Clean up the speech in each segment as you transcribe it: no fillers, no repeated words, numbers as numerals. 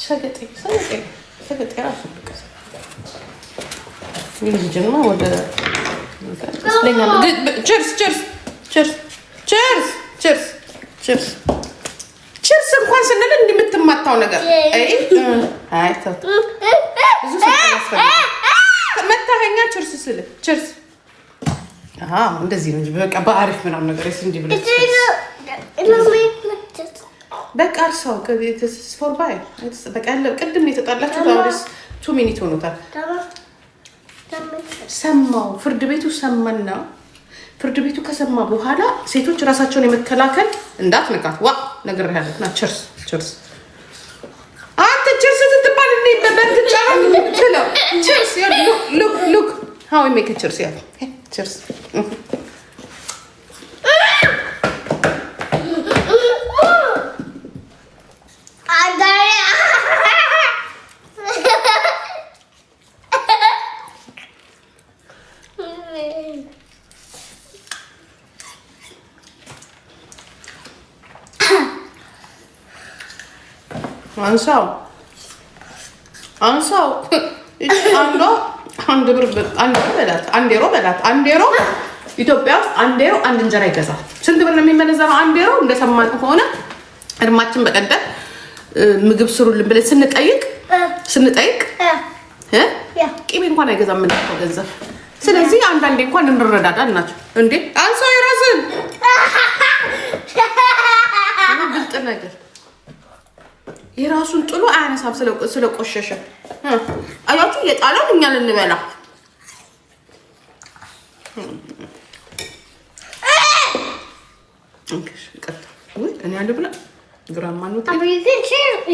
ሰገጤ ራሱ ልጅማ ወደ ችርስ እንኳን ስንል እንደምትማታው ነገር መታኸኛ ችርስ ስል ችርስ እንደዚህ ነው እንጂ በቃ በአሪፍ ምናምን ነገር እንዲህ ብለህ በቃ እርሳው ፎር ባይ በቃ ቅድም የተጣላችሁ ታውሪስ 2 ሚኒት ሆኖታል። ሰማው ፍርድ ቤቱ ሰማና ፍርድ ቤቱ ከሰማ በኋላ ሴቶች ራሳቸውን የመከላከል እንዳትነካት ዋ ነገር ያለና ቸርስ አንተ ቸርስ ስትባል እንዴ በበትጫራ ትለው ቸርስ ሉክ how we make a cheers yeah cheers አንሳው አንድ ዩሮ ኢትዮጵያ ውስጥ አንድ ዩሮ አንድ እንጀራ ይገዛል። ስንት ብር ነው የሚመነዘረው? አንድ ዩሮ እንደሰማን ከሆነ እድማችን በቀደም ምግብ ስሩልን ብለን ስንጠይቅ ቂቤ እንኳን አይገዛም ምን ነው ገንዘብ። ስለዚህ አንዳንዴ እንኳን እንረዳዳ ናቸው እንዴ አንሳው የራስን ግልጥ ነገር የራሱን ጥሎ አያነሳም ስለቆሸሸ አያችሁ የጣለውን እኛ ልንበላ እኔ አንድ ብላ ግራማ ነው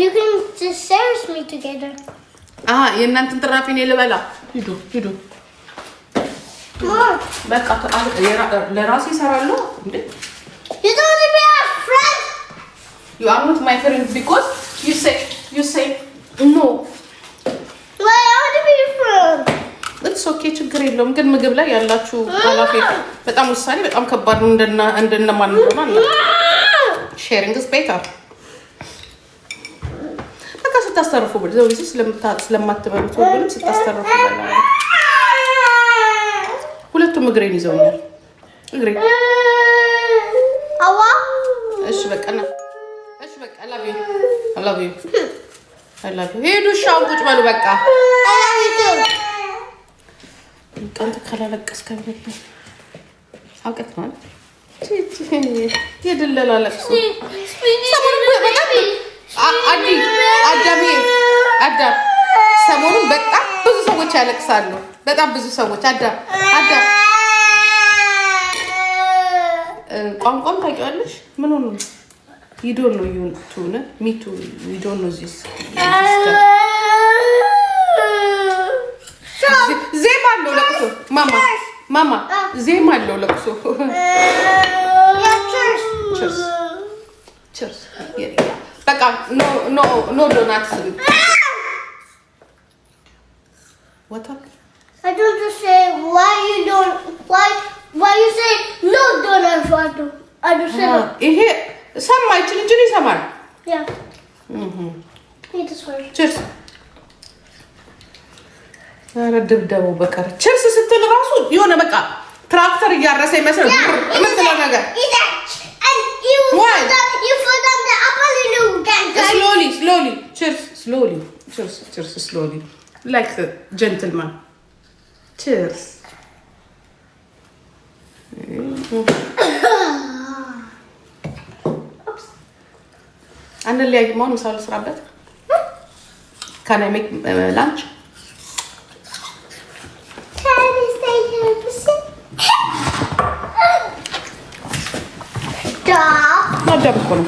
you can just share me together የእናንተን ትራፊ ነው ልበላ ሂዱ በቃ ለራሴ እሰራለሁ እንዴ you don't be a friend you are not my friend because you say no why I want to be your friend it's okay ችግር የለውም ግን ምግብ ላይ ያላችሁ ኃላፊነት በጣም ውሳኔ በጣም ከባድ ነው እንደነማን ነው ማለት sharing is better በቃ ስታስተርፉ በለው እዚህ ስለማትበሉት ወንድም ስታስተርፉ በለው ሁለቱም እግሬን ይዘውኛል እግሬ አዋ እሺ በቃ I love you ሄዱ ሻው ቁጭ በሉ በቃ አንተ ካላለቀስክ ከበደ አውቀት ማለት የደለላለቅሱ አዳም ሰሞኑን በጣም ብዙ ሰዎች ያለቅሳሉ። በጣም ብዙ ሰዎች አዳም ቋንቋም ታውቂዋለሽ? ምን ሆነ? You don't know you too, ne? Me too. We don't know this. Zema lo lakso. Mama. Zema lo lakso. Cheers. Yeah. Baka no donuts. What up? I don't just say why you say no donuts Fatu. I just say ሰማይችን እንጂ ይሰማል yeah ቸርስ አረድብደው በቀር ቸርስ ስትል ራሱ የሆነ በቃ ትራክተር እያረሰ ይመስል የምትለው ነገር you forgot the apple you slowly cheers slowly like the gentleman cheers አንድ ላይ ማን ምሳል ስራበት can I make lunch can you stay here stop kono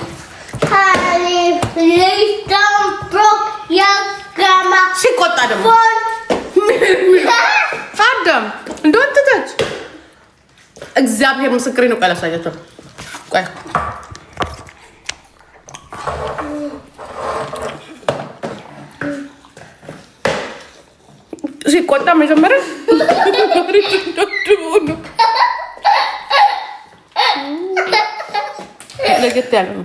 please don't broke your grandma ሲቆጣ ደግሞ አዳም don't touch እግዚአብሔር ምስክሬ ነው ቃላሳያቸው ቆይ ሲቆጣ መጀመሪያ ለገት ያለ ነው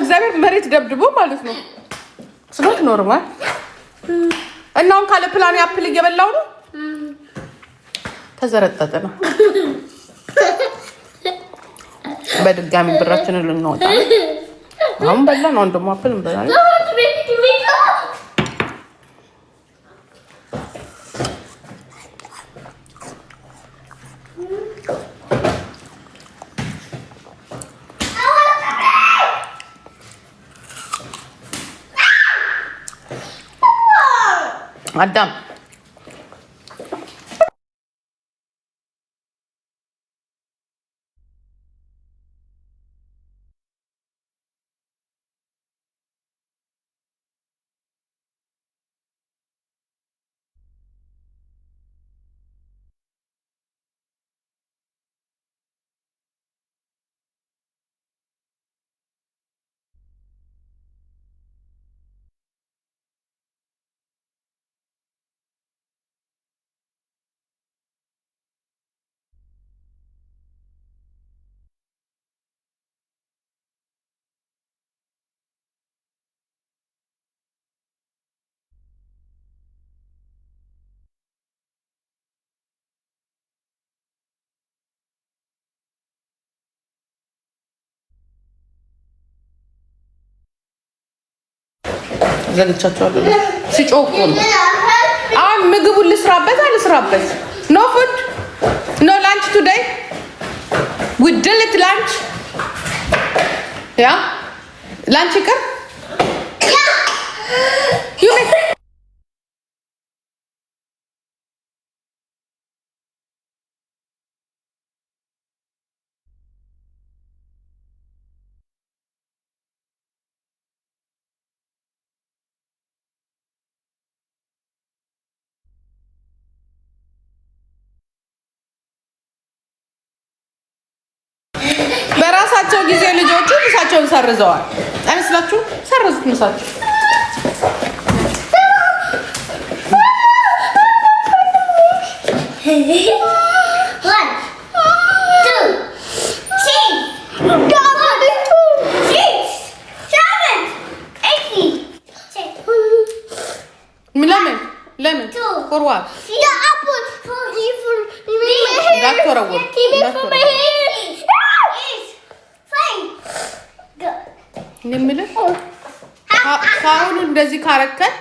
እግዚአብሔር መሬት ደብድቦ ማለት ነው። ስኖት ኖርማል እና አሁን ካለ ፕላን አፕል እየበላው ነው። ተዘረጠጠ ነው። በድጋሚ ብራችንን ልናወጣ አሁን በላን። አሁን ደግሞ አፕል እንበላለን። አዳም ዘግቻቸዋለሁ። ሲጮህ ነው። አሁን ምግቡን ልስራበት አልስራበት? ኖ ፉድ ኖ ላንች ቱዴይ ውድልት ላንች ያ ላንች ይቅር በራሳቸው ጊዜ ልጆቹ ምሳቸውን ሰርዘዋል። አይመስላችሁ? ሰረዙት ምሳቸው። ለምን ፎርዋርድ እንዳትወረውር የምልህ ካሁኑ እንደዚህ ካረከን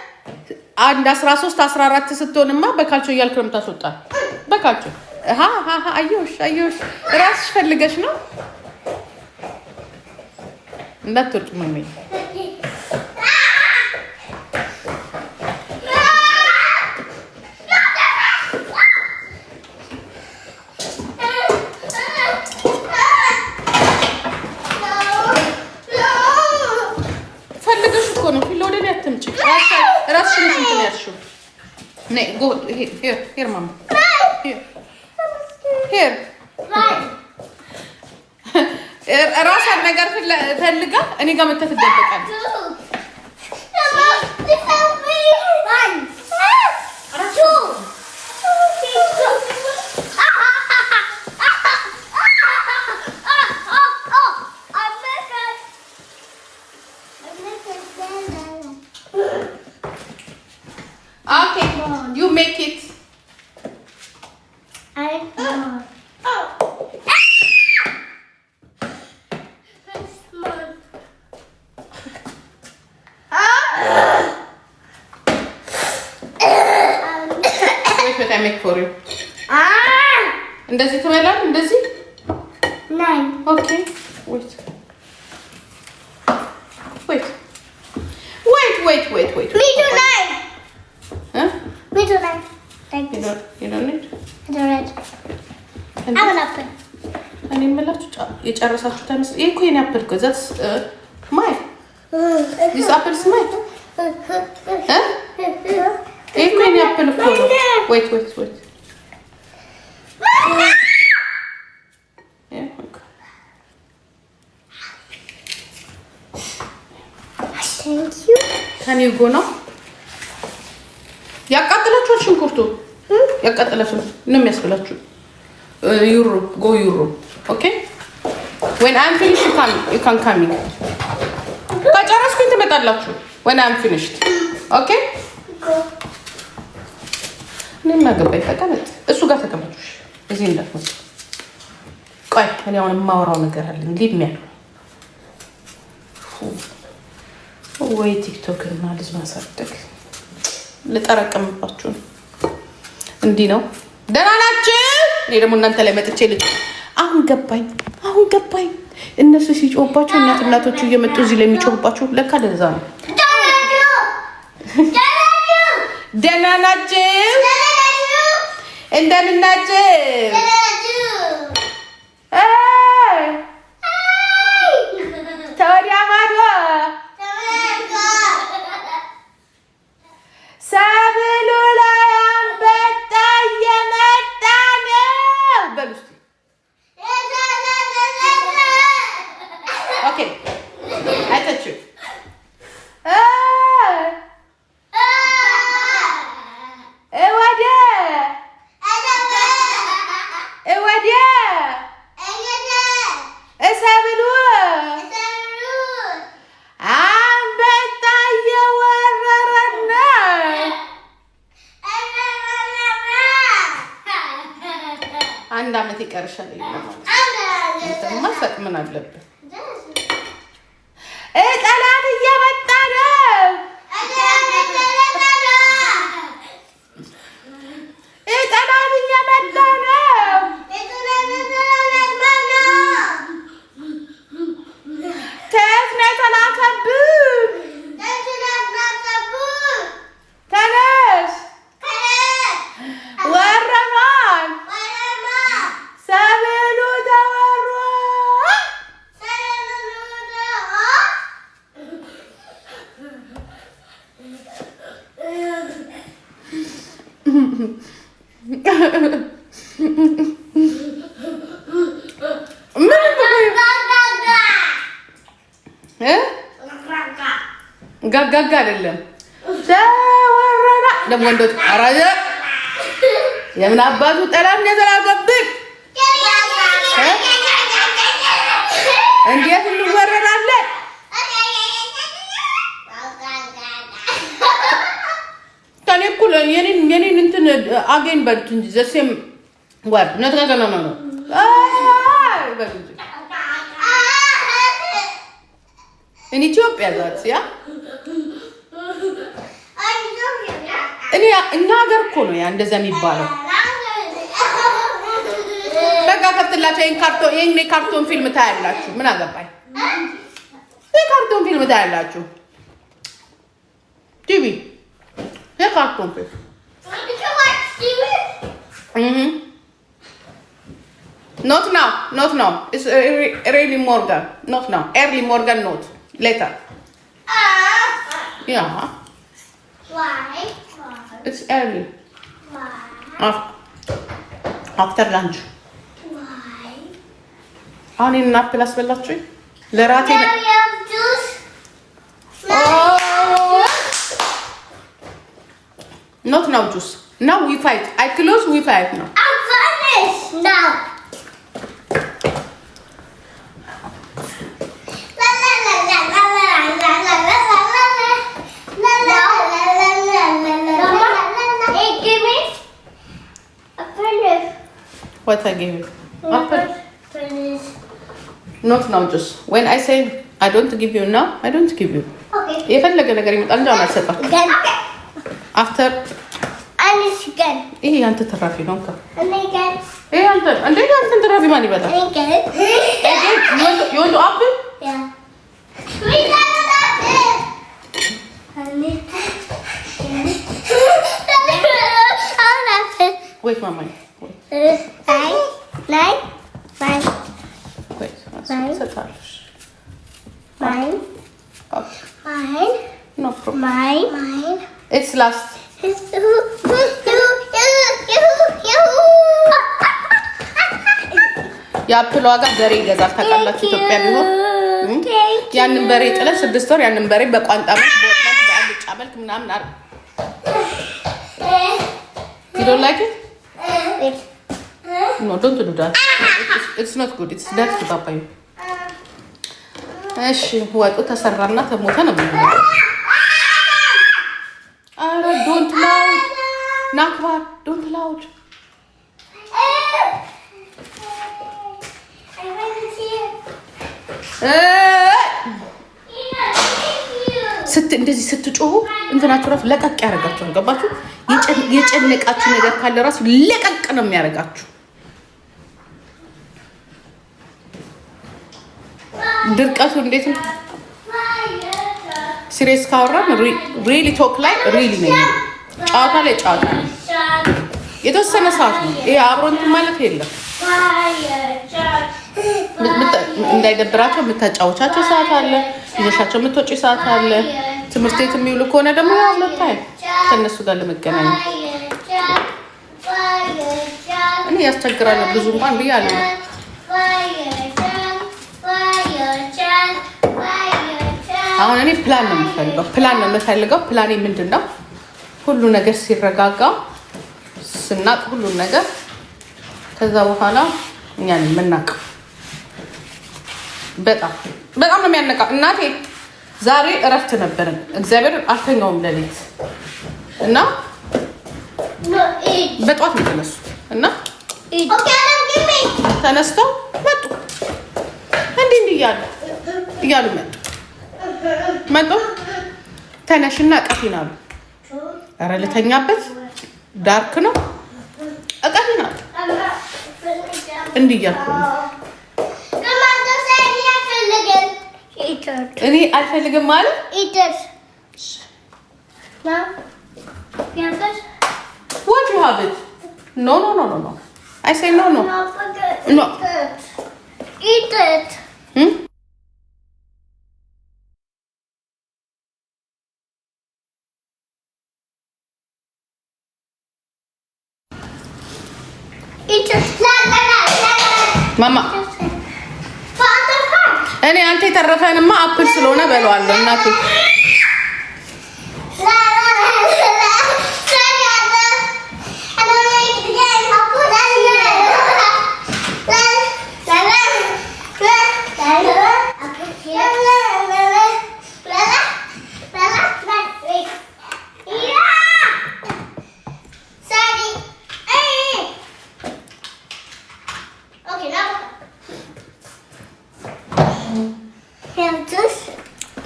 አንድ 13 14 ስትሆንማ በካልቾ እያልክ ነው የምታስወጣው። በካልቾ አየሁሽ ራስሽ ፈልገሽ ነው እንዳትወርጭ ማሜ። Here, mama. Here. ራሳን ነገር ፈልጋ እኔ ጋር መተት ደበቃል። Okay, you make it. Wait, I make for you. እንደዚህ ትበላለህ? እንደዚህ? Nine. Okay. Wait. Me too, nine. Huh? Me too, nine. Like You this. don't need? I don't need. I will open. እኔ የምላችሁ የጨረሳችሁት አይመስል። ይሄ እኮ የኔ አፕል እኮ that's mine. This apple is mine. ይሄ እኮ የኔ አፕል እኮ ነው። Wait. Yeah, okay. Thank you. Can you go now? ያቃጥላችሁ ሽንኩርቱ ያቃጥላችሁ ነው የሚያስብላችሁ። Go Europe. Okay? When I'm finished, you can come in. ከጨረስኩኝ ትመጣላችሁ። when I'm finished okay እኔማ ገባኝ። ተቀመጥ፣ እሱ ጋር ተቀመጡ። እዚህ እንዳትመጡ። ቆይ እኔ አሁን የማወራው ነገር አለኝ። ሊድሚያ ወይ ቲክቶክ እና ልጅ ማሳደግ ልጠረቅምባችሁ ነው። እንዲህ ነው። ደህና ናችሁ? እኔ ደግሞ እናንተ ላይ መጥቼ ልጅ አሁን ገባኝ። እነሱ ሲጮህባቸው እናቶቹ እየመጡ እዚህ ላይ የሚጮህባችሁ ለካ ለዛ ነው። ደህና ናችሁ? እንደምን ናችሁ? ተወዲያ ማዶ ሰብሉ ላይ አንበጣ እየመጣ ነው በሉ እስኪ። ኦኬ አይታችሁ ሰብሉ አንበጣ እየወረረን ነው። አንድ አመት ይቀርሻል። ማሳቅ ምን አለብን? ጠላት እየመጣ ነው። ጠላት እየመጣ ነው። ከየት ነው የተላከብን? ተነስ፣ ወረናል። ሰብሉ ተወሯል። ጋጋጋ አይደለም ተወረራ። ደግሞ እንደው አራጀ የምን አባቱ ጠላም የተላከብን? እንዴት እንወረራለን? ከኔ እኮ የኔን እንትን አገኝ በሉት እንጂ ዘሴም ወር ነው in Ethiopia that's yeah እኛ ሀገር እኮ ነው ያ እንደዛ የሚባለው። በቃ ከፍትላችሁ ይሄን ካርቶን ፊልም ታያላችሁ። ምን አገባኝ? የካርቶን ፊልም ታያላችሁ። ቲቪ የካርቶን ፊልም Not now. It's early Morgan. Not now. Early Morgan, not later. Yeah. Why? It's early. Why? After lunch. Why? አሁን እናፕል አስበላችሁ ለራቴ juice. Not now juice. Now we fight. I close, we fight now. I'm finished now. What I gave you? Apple. Not now juice. When I say I don't give you now, I don't give you. Okay. የፈለገ ነገር ይመጣል እንጂ አልሰጣም። After again. ይሄ አንተ ተራፊ ነው እንካ Again. ይሄ አንተ እንዴት አንተ ተራፊ ማን ይበላል? Again. You want apple? Yeah. We got apple. Wait, mama. Wait. Nine. Wait. Nine. Okay. Mine. No problem. Mine. It's last. የአፕል ዋጋ በሬ ይገዛል ታውቃላችሁ። ኢትዮጵያ ቢሆን ያንን በሬ ጥለን 6 ወር ያንን በሬ በቋንጣ መልክ በወጥመት በአልጫ መልክ ምናምን አር You don't like it? No, don't do that. It's not good. It's dirty, Papa. እሺ ወጡ ተሰራና ተሞተ ነው የሚሆነው። ኧረ ዶንት ላውድ ናክባር ዶንት ላውድ እንደዚህ ስትጮሁ እንትናችሁ ራሱ ለቀቅ ያደርጋችኋል። ገባችሁ? የጨነቃችሁ ነገር ካለ ራሱ ለቀቅ ነው የሚያደርጋችሁ። ድርቀቱ እንዴት ነው? ሲሪየስ ካወራን ሪሊ ቶክ ላይ ሪሊ ነው። ጨዋታ ላይ ጨዋታ ነው። የተወሰነ ሰዓት ነው ይሄ አብሮ እንትን ማለት የለም። እንዳይደብራቸው የምታጫወቻቸው ሰዓት አለ፣ ይዘሻቸው የምትወጪ ሰዓት አለ። ትምህርት ቤት የሚውሉ ከሆነ ደግሞ ሁለታይ ከእነሱ ጋር ለመገናኘት እኔ ያስቸግራል ብዙ እንኳን ብዬ አለ። አሁን እኔ ፕላን ነው የምፈልገው። ፕላኔ ምንድን ነው? ሁሉ ነገር ሲረጋጋ ስናቅ ሁሉን ነገር ከዛ በኋላ እኛን የምናውቀው በጣም ነው የሚያነቃ። እናቴ ዛሬ እረፍት ነበርን፣ እግዚአብሔር አልተኛውም ሌሊት እና በጧት ነው የተነሱት እና ተነስተው መጡ። እንዲህ እያሉ መጡ። ተነሽና እቀፊን አሉ። ኧረ ልተኛበት ዳርክ ነው እቀፊን አሉ። እንዲህ እያልኩ ነው እኔ አልፈልግም ማለት what you have it no I say no eat it ማማ እኔ አንተ የተረፈንማ አፕል ስለሆነ በለዋለሁ እናቴ።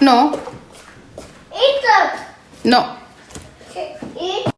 No. Eat it. No. Eat.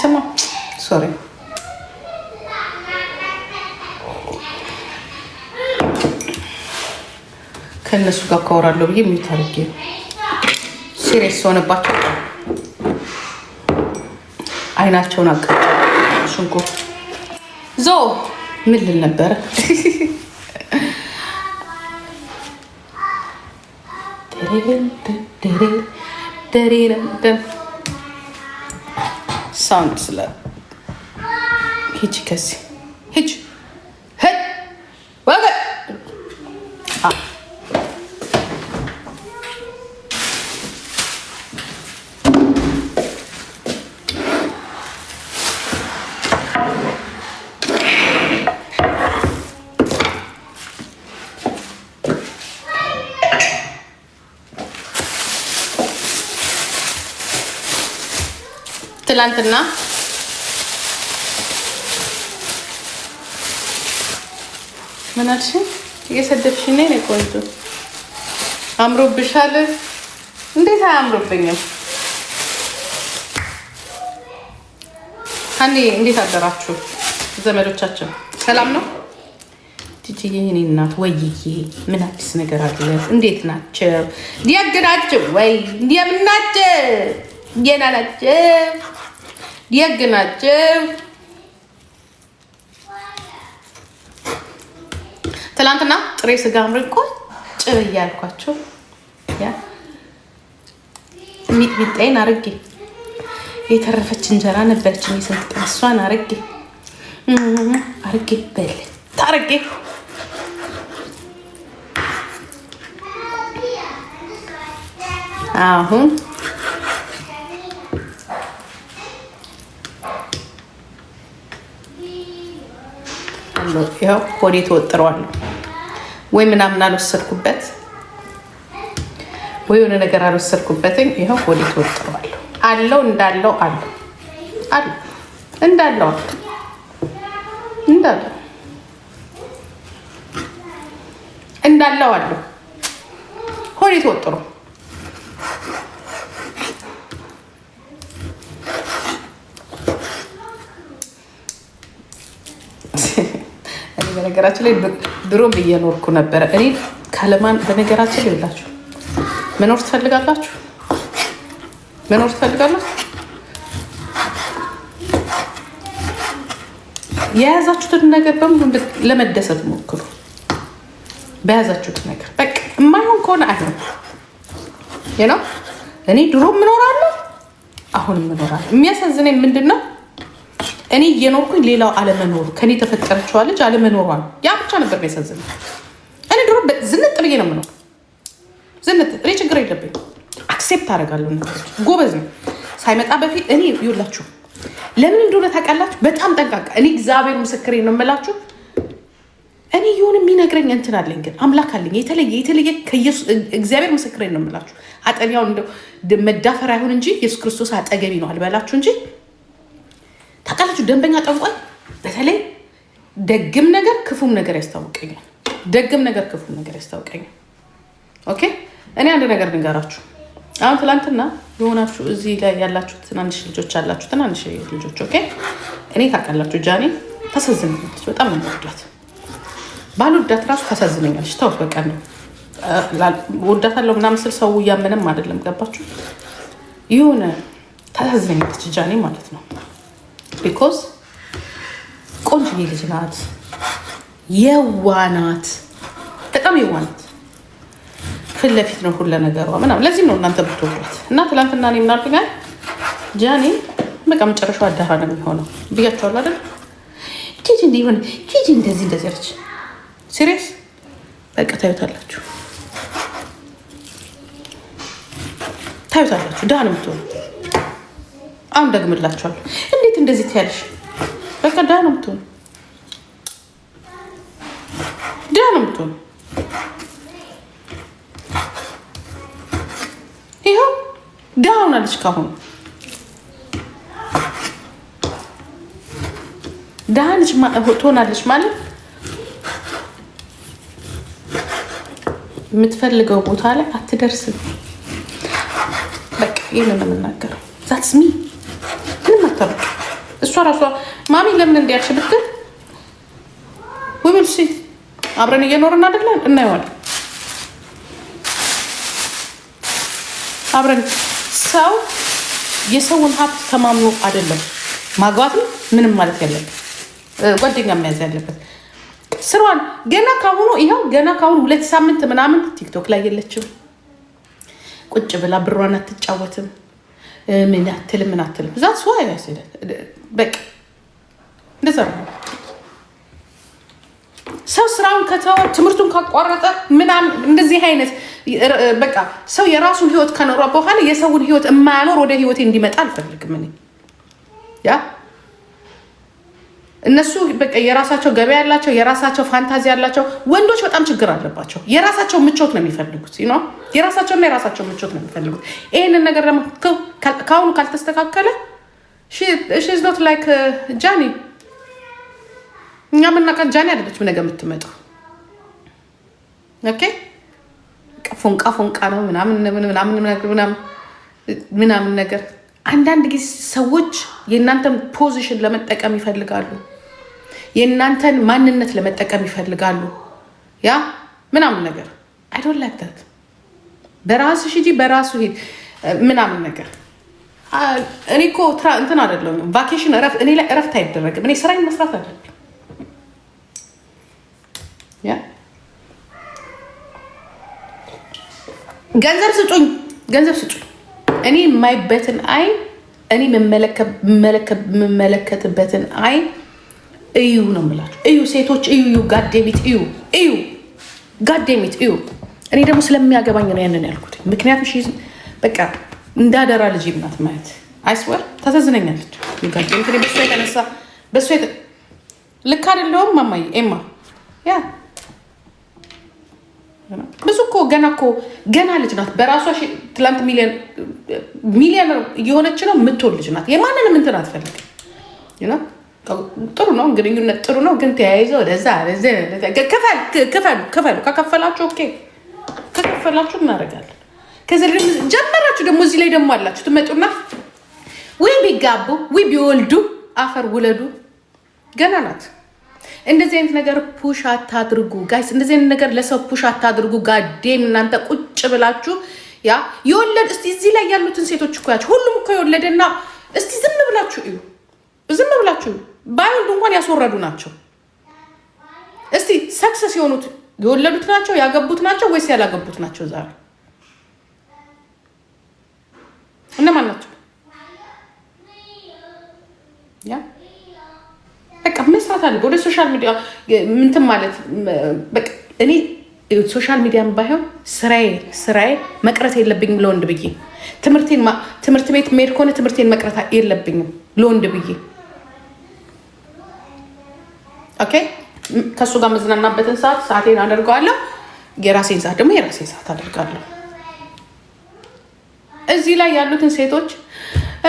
አይሰማም። ሶሪ ከእነሱ ጋር ካወራለሁ ብዬ ሚዩት አድርጌ ሲሪየስ ሆነባቸው አይናቸውን አቃጠሉ። ሽንኩርት ዞ ምን ልል ነበረ? ሳውንድ ስለ ሂጂ ከዚህ ሂጂ ወገ ትላንትና ምን አልሽኝ? እየሰደብሽኝ ነው። ቆንጆ አምሮብሻል። እንዴት አያምሮብኝም? ሀኒ እንዴት አደራችሁ? ዘመዶቻችን ሰላም ነው? ቲጂዬ የኔ እናት ወይዬ ምን አዲስ ነገር አለ? እንዴት ናቸው? ዲያግናቸው ወይ እንዲያምናቸው የና ናቸው የግ ናቸው። ትላንትና ጥሬ ስጋ አምር እኮ ጭብ እያልኳቸው ሚጥሚጣዬን አርጌ የተረፈች እንጀራ ነበረችኝ የስንት ቀን እሷን አርጌ በልት አርጌ አሁን ይኸው ሆዴ ተወጥሯል። ወይ ምናምን አልወሰድኩበት ወይ የሆነ ነገር አልወሰድኩበትም። ይኸው ሆዴ ተወጥሯል። አለው እንዳለው አለው እንዳለው አለው ሆዴ ተወጥሮ በነገራችን ላይ ድሮም እየኖርኩ ነበረ። እኔ ካለማን በነገራችን ላይ ብላችሁ መኖር ትፈልጋላችሁ? የያዛችሁትን ነገር በሙሉ ለመደሰት ሞክሩ። በያዛችሁት ነገር በቃ የማይሆን ከሆነ አይሆን ነው። እኔ ድሮም እኖራለሁ፣ አሁንም እኖራለሁ። የሚያሳዝነኝ ምንድን ነው? እኔ እየኖርኩኝ ሌላው አለመኖሩ ከኔ ተፈጠረችዋ ልጅ አለመኖሯን ያ ብቻ ነበር የሚያሳዝነኝ። እኔ ድሮ ዝንጥ ብዬ ነው የምኖር። ዝንጥ እኔ ችግር የለብኝ፣ አክሴፕት አደርጋለሁ። ነገሮች ጎበዝ ነው። ሳይመጣ በፊት እኔ ይኸውላችሁ ለምን እንደሆነ ታውቃላችሁ? በጣም ጠንቃቃ። እኔ እግዚአብሔር ምስክሬ ነው የምላችሁ። እኔ የሆነ የሚነግረኝ እንትን አለኝ፣ ግን አምላክ አለኝ የተለየ ከኢየሱስ እግዚአብሔር ምስክሬ ነው የምላችሁ። አጠቢያው እንደው መዳፈር አይሆን እንጂ ኢየሱስ ክርስቶስ አጠገቢ ነው አልበላችሁ እንጂ ታውቃላችሁ። ደንበኛ ጠንቋይ በተለይ ደግም ነገር ክፉም ነገር ያስታውቀኛል። ኦኬ እኔ አንድ ነገር ልንገራችሁ። አሁን ትላንትና የሆናችሁ እዚህ ላይ ያላችሁ ትናንሽ ልጆች አላችሁ፣ ትናንሽ ልጆች ኦኬ። እኔ ታውቃላችሁ ጃኒ ታሳዝነኛለች፣ በጣም ነው የምወዳት። ባልወዳት ራሱ ታሳዝነኛለች። ተውት በቃ ነው ወዳታለሁ ምናምን ስል ሰው እያመነም አይደለም። ገባችሁ? የሆነ ታሳዝነኛለች ጃኒ ማለት ነው። ቢኮዝ ቆንጆዬ ልጅ ናት፣ የዋናት፣ በጣም የዋናት፣ ፊት ለፊት ነው ሁሉ ነገሯ ምናምን። ለዚህ ነው እናንተ ብትወዷት። እና ትላንትና እኔ ምን አልኩኝ? ጃኒ በቃ መጨረሻው አዳራ ነው የሚሆነው ብያቸዋለሁ አይደል? ጂጂ እንዲሆን ጂጂ እንደዚህ አለች። ሲሪየስ በቃ ታዩታላችሁ። ደህና ነው የምትሆነው። አሁን ደግምላችኋለሁ። እንዴት እንደዚህ ትያለሽ? በቃ ደህና ነው የምትሆነው። ይኸው ደህና ሆናለች። ካሁኑ ደህና ትሆናለች ማለት የምትፈልገው ቦታ ላይ አትደርስም። በቃ ይህን ነው የምናገረው። ዛትስ ሚ ምንም አታውቅም። ራሷ ማሚ ለምን እንዲያልሽ ብትል ወይስ አብረን እየኖርን አይደለን እናየዋለን። አብረን ሰው የሰውን ሀብት ተማምኖ አይደለም ማግባትም ምንም ማለት ያለበት ጓደኛ መያዝ ያለበት ስሯን ገና ካሁኑ ይኸው ገና ካሁኑ 2 ሳምንት ምናምን ቲክቶክ ላይ የለችም። ቁጭ ብላ ብሯን አትጫወትም። ምን አትልም ዛት ሰው አይመስል በቃ እንደዛ ነው። ሰው ስራውን ከተወ ትምህርቱን ካቋረጠ ምናምን እንደዚህ አይነት በቃ ሰው የራሱን ህይወት ከኖረ በኋላ የሰውን ህይወት የማያኖር ወደ ህይወቴ እንዲመጣ አልፈልግም እኔ። ያ እነሱ በቃ የራሳቸው ገበያ ያላቸው የራሳቸው ፋንታዚ ያላቸው ወንዶች በጣም ችግር አለባቸው። የራሳቸው ምቾት ነው የሚፈልጉት የራሳቸውና የራሳቸው ምቾት ነው የሚፈልጉት። ይሄንን ነገር ደግሞ ካሁኑ ካልተስተካከለ she's not like ጃኒ እኛ ምናቀት ጃኒ አይደለችም ነገ የምትመጣው። ኦኬ ፎንቃ ነው ምናምን ነገር። አንዳንድ ጊዜ ሰዎች የእናንተን ፖዚሽን ለመጠቀም ይፈልጋሉ። የእናንተን ማንነት ለመጠቀም ይፈልጋሉ። ያ ምናምን ነገር I don't like that። በራስሽ ሂጂ በራሱ ሂድ ምናምን ነገር። እኔ እኮ እንትን አይደለም ቫኬሽን እኔ ላይ እረፍት አይደረግም። እኔ ስራዬን መስራት አለብኝ። ያ ገንዘብ ስጡኝ እኔ የማይበትን አይን እኔ የምመለከትበትን አይን እዩ ነው የምላችሁ። እዩ ሴቶች እዩ ጋዴሚት እዩ። እኔ ደግሞ ስለሚያገባኝ ነው ያንን ያልኩት። ምክንያቱም በቃ እንዳደራ ልጅ ናት ማለት አይስወር ታሳዝነኛለች። ጋዴሚት በሷ የተነሳ ልክ አይደለሁም ማማዬ ኤማ ያ ብዙ እኮ ገና ልጅ ናት። በራሷ ትላንት ሚሊዮን እየሆነች ነው። የምትወል ልጅ ናት። የማንንም እንትን አትፈልግም። ጥሩ ነው ግንኙነት ጥሩ ነው፣ ግን ተያይዘው ወደዛ ክፈሉ። ከከፈላችሁ ኦኬ፣ ከከፈላችሁ እናደርጋለን። ከዚ ጀመራችሁ ደግሞ እዚህ ላይ ደግሞ አላችሁ ትመጡና ወይ ቢጋቡ ወይ ቢወልዱ አፈር ውለዱ። ገና ናት። እንደዚህ አይነት ነገር ፑሽ አታድርጉ ጋይስ። እንደዚህ አይነት ነገር ለሰው ፑሽ አታድርጉ። ጋዴም እናንተ ቁጭ ብላችሁ ያ የወለድ እስቲ እዚህ ላይ ያሉትን ሴቶች እኮ ያችሁ ሁሉም እኮ የወለደና እስቲ ዝም ብላችሁ ባይወልዱ እንኳን ያስወረዱ ናቸው። እስቲ ሰክሰስ የሆኑት የወለዱት ናቸው ያገቡት ናቸው ወይስ ያላገቡት ናቸው? ዛሬ እነማን ናቸው? ያ በቃ መስራት አለ። ወደ ሶሻል ሚዲያ ምንትን ማለት በቃ እኔ ሶሻል ሚዲያም ባይሆን ስራዬ መቅረት የለብኝም ለወንድ ብዬ። ትምህርት ቤት መሄድ ከሆነ ትምህርቴን መቅረት የለብኝም ለወንድ ብዬ። ኦኬ ከሱ ጋር መዝናናበትን ሰዓቴን አደርገዋለሁ። የራሴን ሰዓት ደግሞ የራሴን ሰዓት አደርጋለሁ። እዚህ ላይ ያሉትን ሴቶች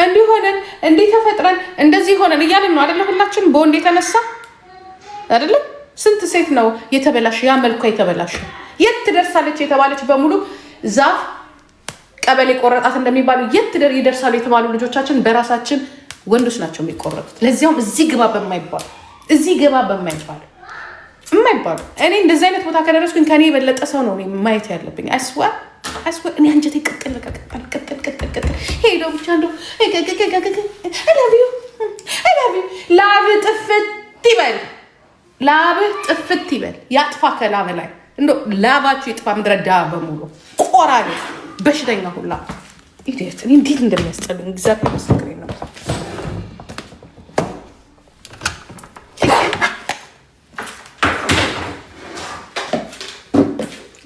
እንዲህ ሆነን እንዲህ ተፈጥረን እንደዚህ ሆነን እያልን ነው አይደለ? ሁላችን በወንድ የተነሳ አይደለም? ስንት ሴት ነው የተበላሽ? ያ መልኳ የተበላሽ የት ትደርሳለች የተባለች በሙሉ ዛፍ ቀበሌ ቆረጣት እንደሚባሉ የት ይደርሳሉ የተባሉ ልጆቻችን በራሳችን ወንዶች ናቸው የሚቆረጡት። ለዚያውም እዚህ ግባ በማይባሉ የማይባሉ። እኔ እንደዚህ አይነት ቦታ ከደረስኩኝ ከኔ የበለጠ ሰው ነው ማየት ያለብኝ። አይስወር እኔ አንጀቴ ቅጥል ሄዶ ብቻ እንደው ላብህ ጥፍት ይበል ያጥፋ ከላብ ላይ እንደው ላባችሁ ይጥፋ። ምድረዳ በሙሉ ቆራኔ በሽተኛ ሁላ ኢዲየት። እኔ እንዴት እንደሚያስጠሉኝ እግዚአብሔር ምስክሬ ነው።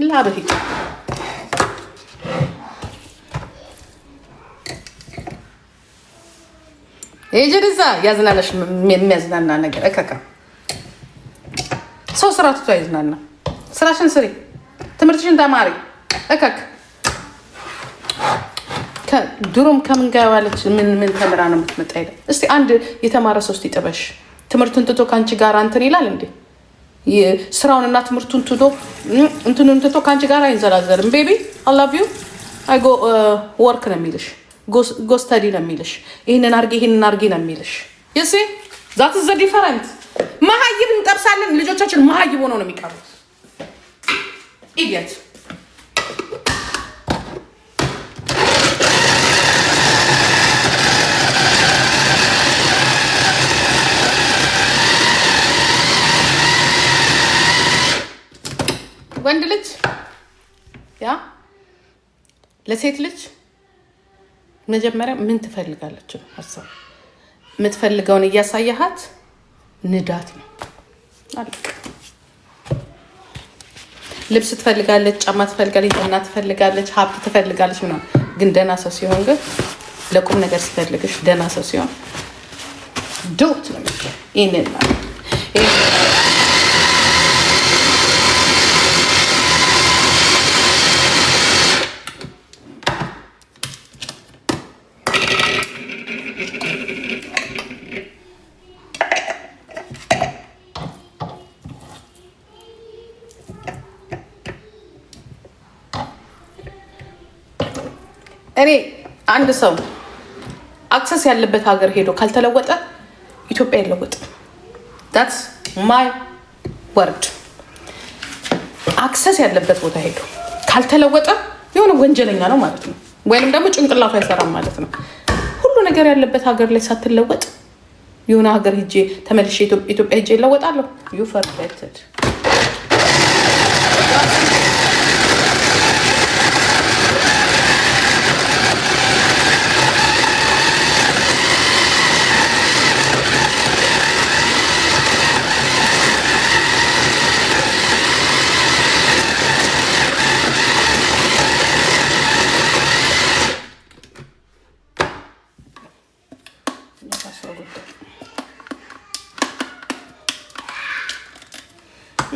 ላብህ የጀርዛ ያዝናናሽ የሚያዝናና ነገር እከካ ሰው ስራ ትቶ ያዝናና። ስራሽን ስሪ፣ ትምህርትሽን ተማሪ እከክ። ድሮም ከምን ጋር ዋለች ምን ተምራ ነው የምትመጣ? ይላል እስቲ አንድ የተማረ ሰው እስቲ ጥበሽ ትምህርቱን ትቶ ከአንቺ ጋር እንትን ይላል እንዴ? ስራውንና ትምህርቱን ትቶ እንትኑን ትቶ ከአንቺ ጋር አይንዘላዘልም። ቤቢ አይ ላቭ ዩ አይ ጎ ወርክ ነው የሚልሽ፣ ጎ ስተዲ ነው የሚልሽ፣ ይህንን አርጌ ነው የሚልሽ። you see that is the difference መሀይብ እንጠብሳለን ልጆቻችን መሀይብ ሆነው ነው የሚቀሩት idiot ወንድ ልጅ ያ ለሴት ልጅ መጀመሪያ ምን ትፈልጋለች ነው ሀሳብ የምትፈልገውን እያሳያሃት ንዳት ነው አለቅ ልብስ ትፈልጋለች ጫማ ትፈልጋለች እና ትፈልጋለች ሀብት ትፈልጋለች ምናምን ግን ደህና ሰው ሲሆን ግን ለቁም ነገር ሲፈልግሽ ደህና ሰው ሲሆን ዶት ነው ይሄንን እኔ አንድ ሰው አክሰስ ያለበት ሀገር ሄዶ ካልተለወጠ ኢትዮጵያ አይለወጥም that's my word አክሰስ ያለበት ቦታ ሄዶ ካልተለወጠ የሆነ ወንጀለኛ ነው ማለት ነው ወይንም ደግሞ ጭንቅላቱ አይሰራም ማለት ነው ሁሉ ነገር ያለበት ሀገር ላይ ሳትለወጥ የሆነ ሀገር ሄጄ ተመልሼ ኢትዮጵያ ሄጄ ይለወጣለሁ you forget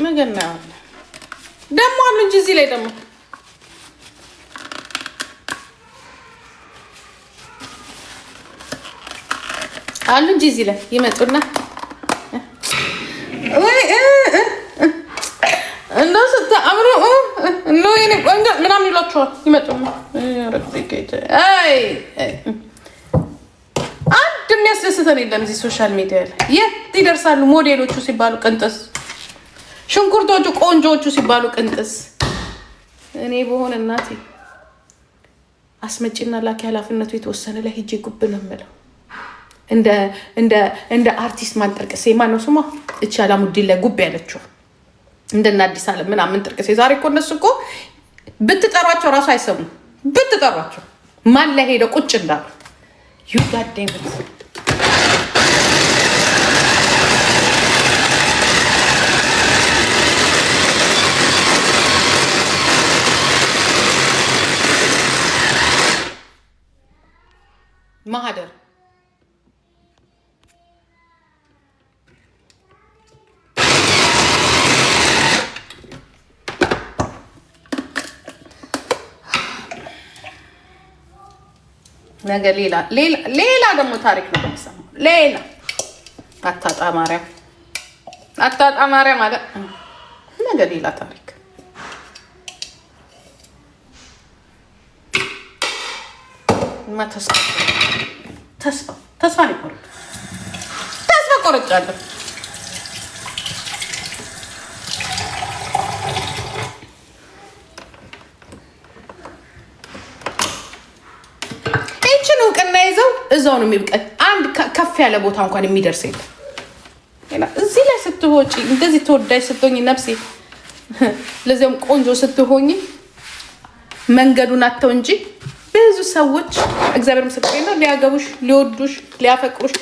ነገና ደሞ አሉ እንጂ እዚህ ላይ ደሞ አሉ እንጂ እዚህ ላይ ይመጡና ወይ እንደው ተአምሩ ነው የኔ ቆንጆ ምናምን ይሏቸዋል ይመጡና አይ አንድ የሚያስደስተን የለም እዚህ ሶሻል ሚዲያ ላይ የት ይደርሳሉ ሞዴሎቹ ሲባሉ ቅንጥስ ሽንኩርቶቹ ቆንጆቹ ሲባሉ ቅንጥስ እኔ በሆነ እናቴ አስመጪና ላኪ ኃላፊነቱ የተወሰነ ላይ ሂጂ ጉብ ነው የምለው እንደ አርቲስት ማንጠርቅሴ ማን ነው ስሟ እቺ አላሙዲን ላይ ጉብ ያለችው እንደና አዲስ አለም ምናምን ጥርቅሴ ዛሬ እኮ እነሱ እኮ ብትጠሯቸው ራሱ አይሰሙም ብትጠሯቸው ማን ላይ ሄደው ቁጭ እንዳሉ you got damn it ማህደር ነገ ሌላ ደግሞ ታሪክ ነው የሚሰማው ሌላ አታጣ ማርያም አለ ነገ ሌላ ታሪክ ተስፋ ቆርጫለሁ ይችን እውቅና ይዘው እዛው ነው የሚብቀል አንድ ከፍ ያለ ቦታ እንኳን የሚደርስ የለም እዚህ ላይ ስትወጪ እንደዚህ ተወዳጅ ስትሆኚ ነፍሴ ለዚያም ቆንጆ ስትሆኚ መንገዱን አተው እንጂ ብዙ ሰዎች እግዚአብሔር ምስክሬ ነው ሊያገቡሽ ሊወዱሽ ሊያፈቅሩሽ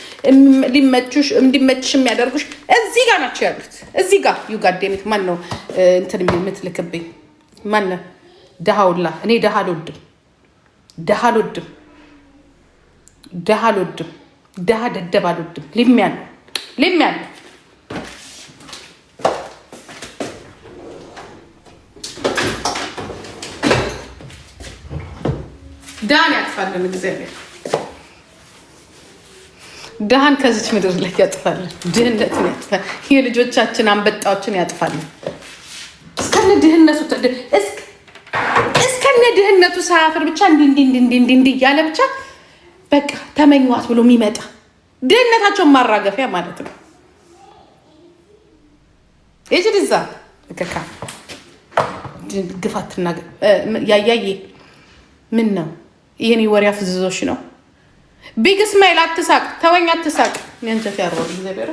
ሊመቹሽ እንዲመችሽ የሚያደርጉሽ እዚህ ጋር ናቸው ያሉት እዚህ ጋር ዩጋዴሚት ማን ነው እንትን የምትልክብኝ ማን ደሃውላ እኔ ደሃ አልወድም ደሃ ደደብ አልወድም ሊሚያል ዳን ያጥፋልን እግዚአብሔር ዳን ከዚች ምድር ላይ ያጥፋልን ድህነትን ያጥፋል የልጆቻችን አንበጣዎችን ያጥፋልን እስከነ ድህነቱ ሳያፍር ብቻ እንዲ ያለ ብቻ በቃ ተመኟት ብሎ የሚመጣ ድህነታቸውን ማራገፊያ ማለት ነው። እዛ ከካ ግፋትና ያያዬ ምን ነው ይሄን ወሬ አፍዝዞሽ ነው? ቢግ ስማይል አትሳቅ፣ ተወኝ አትሳቅ። እንጀት ያረው እግዚአብሔር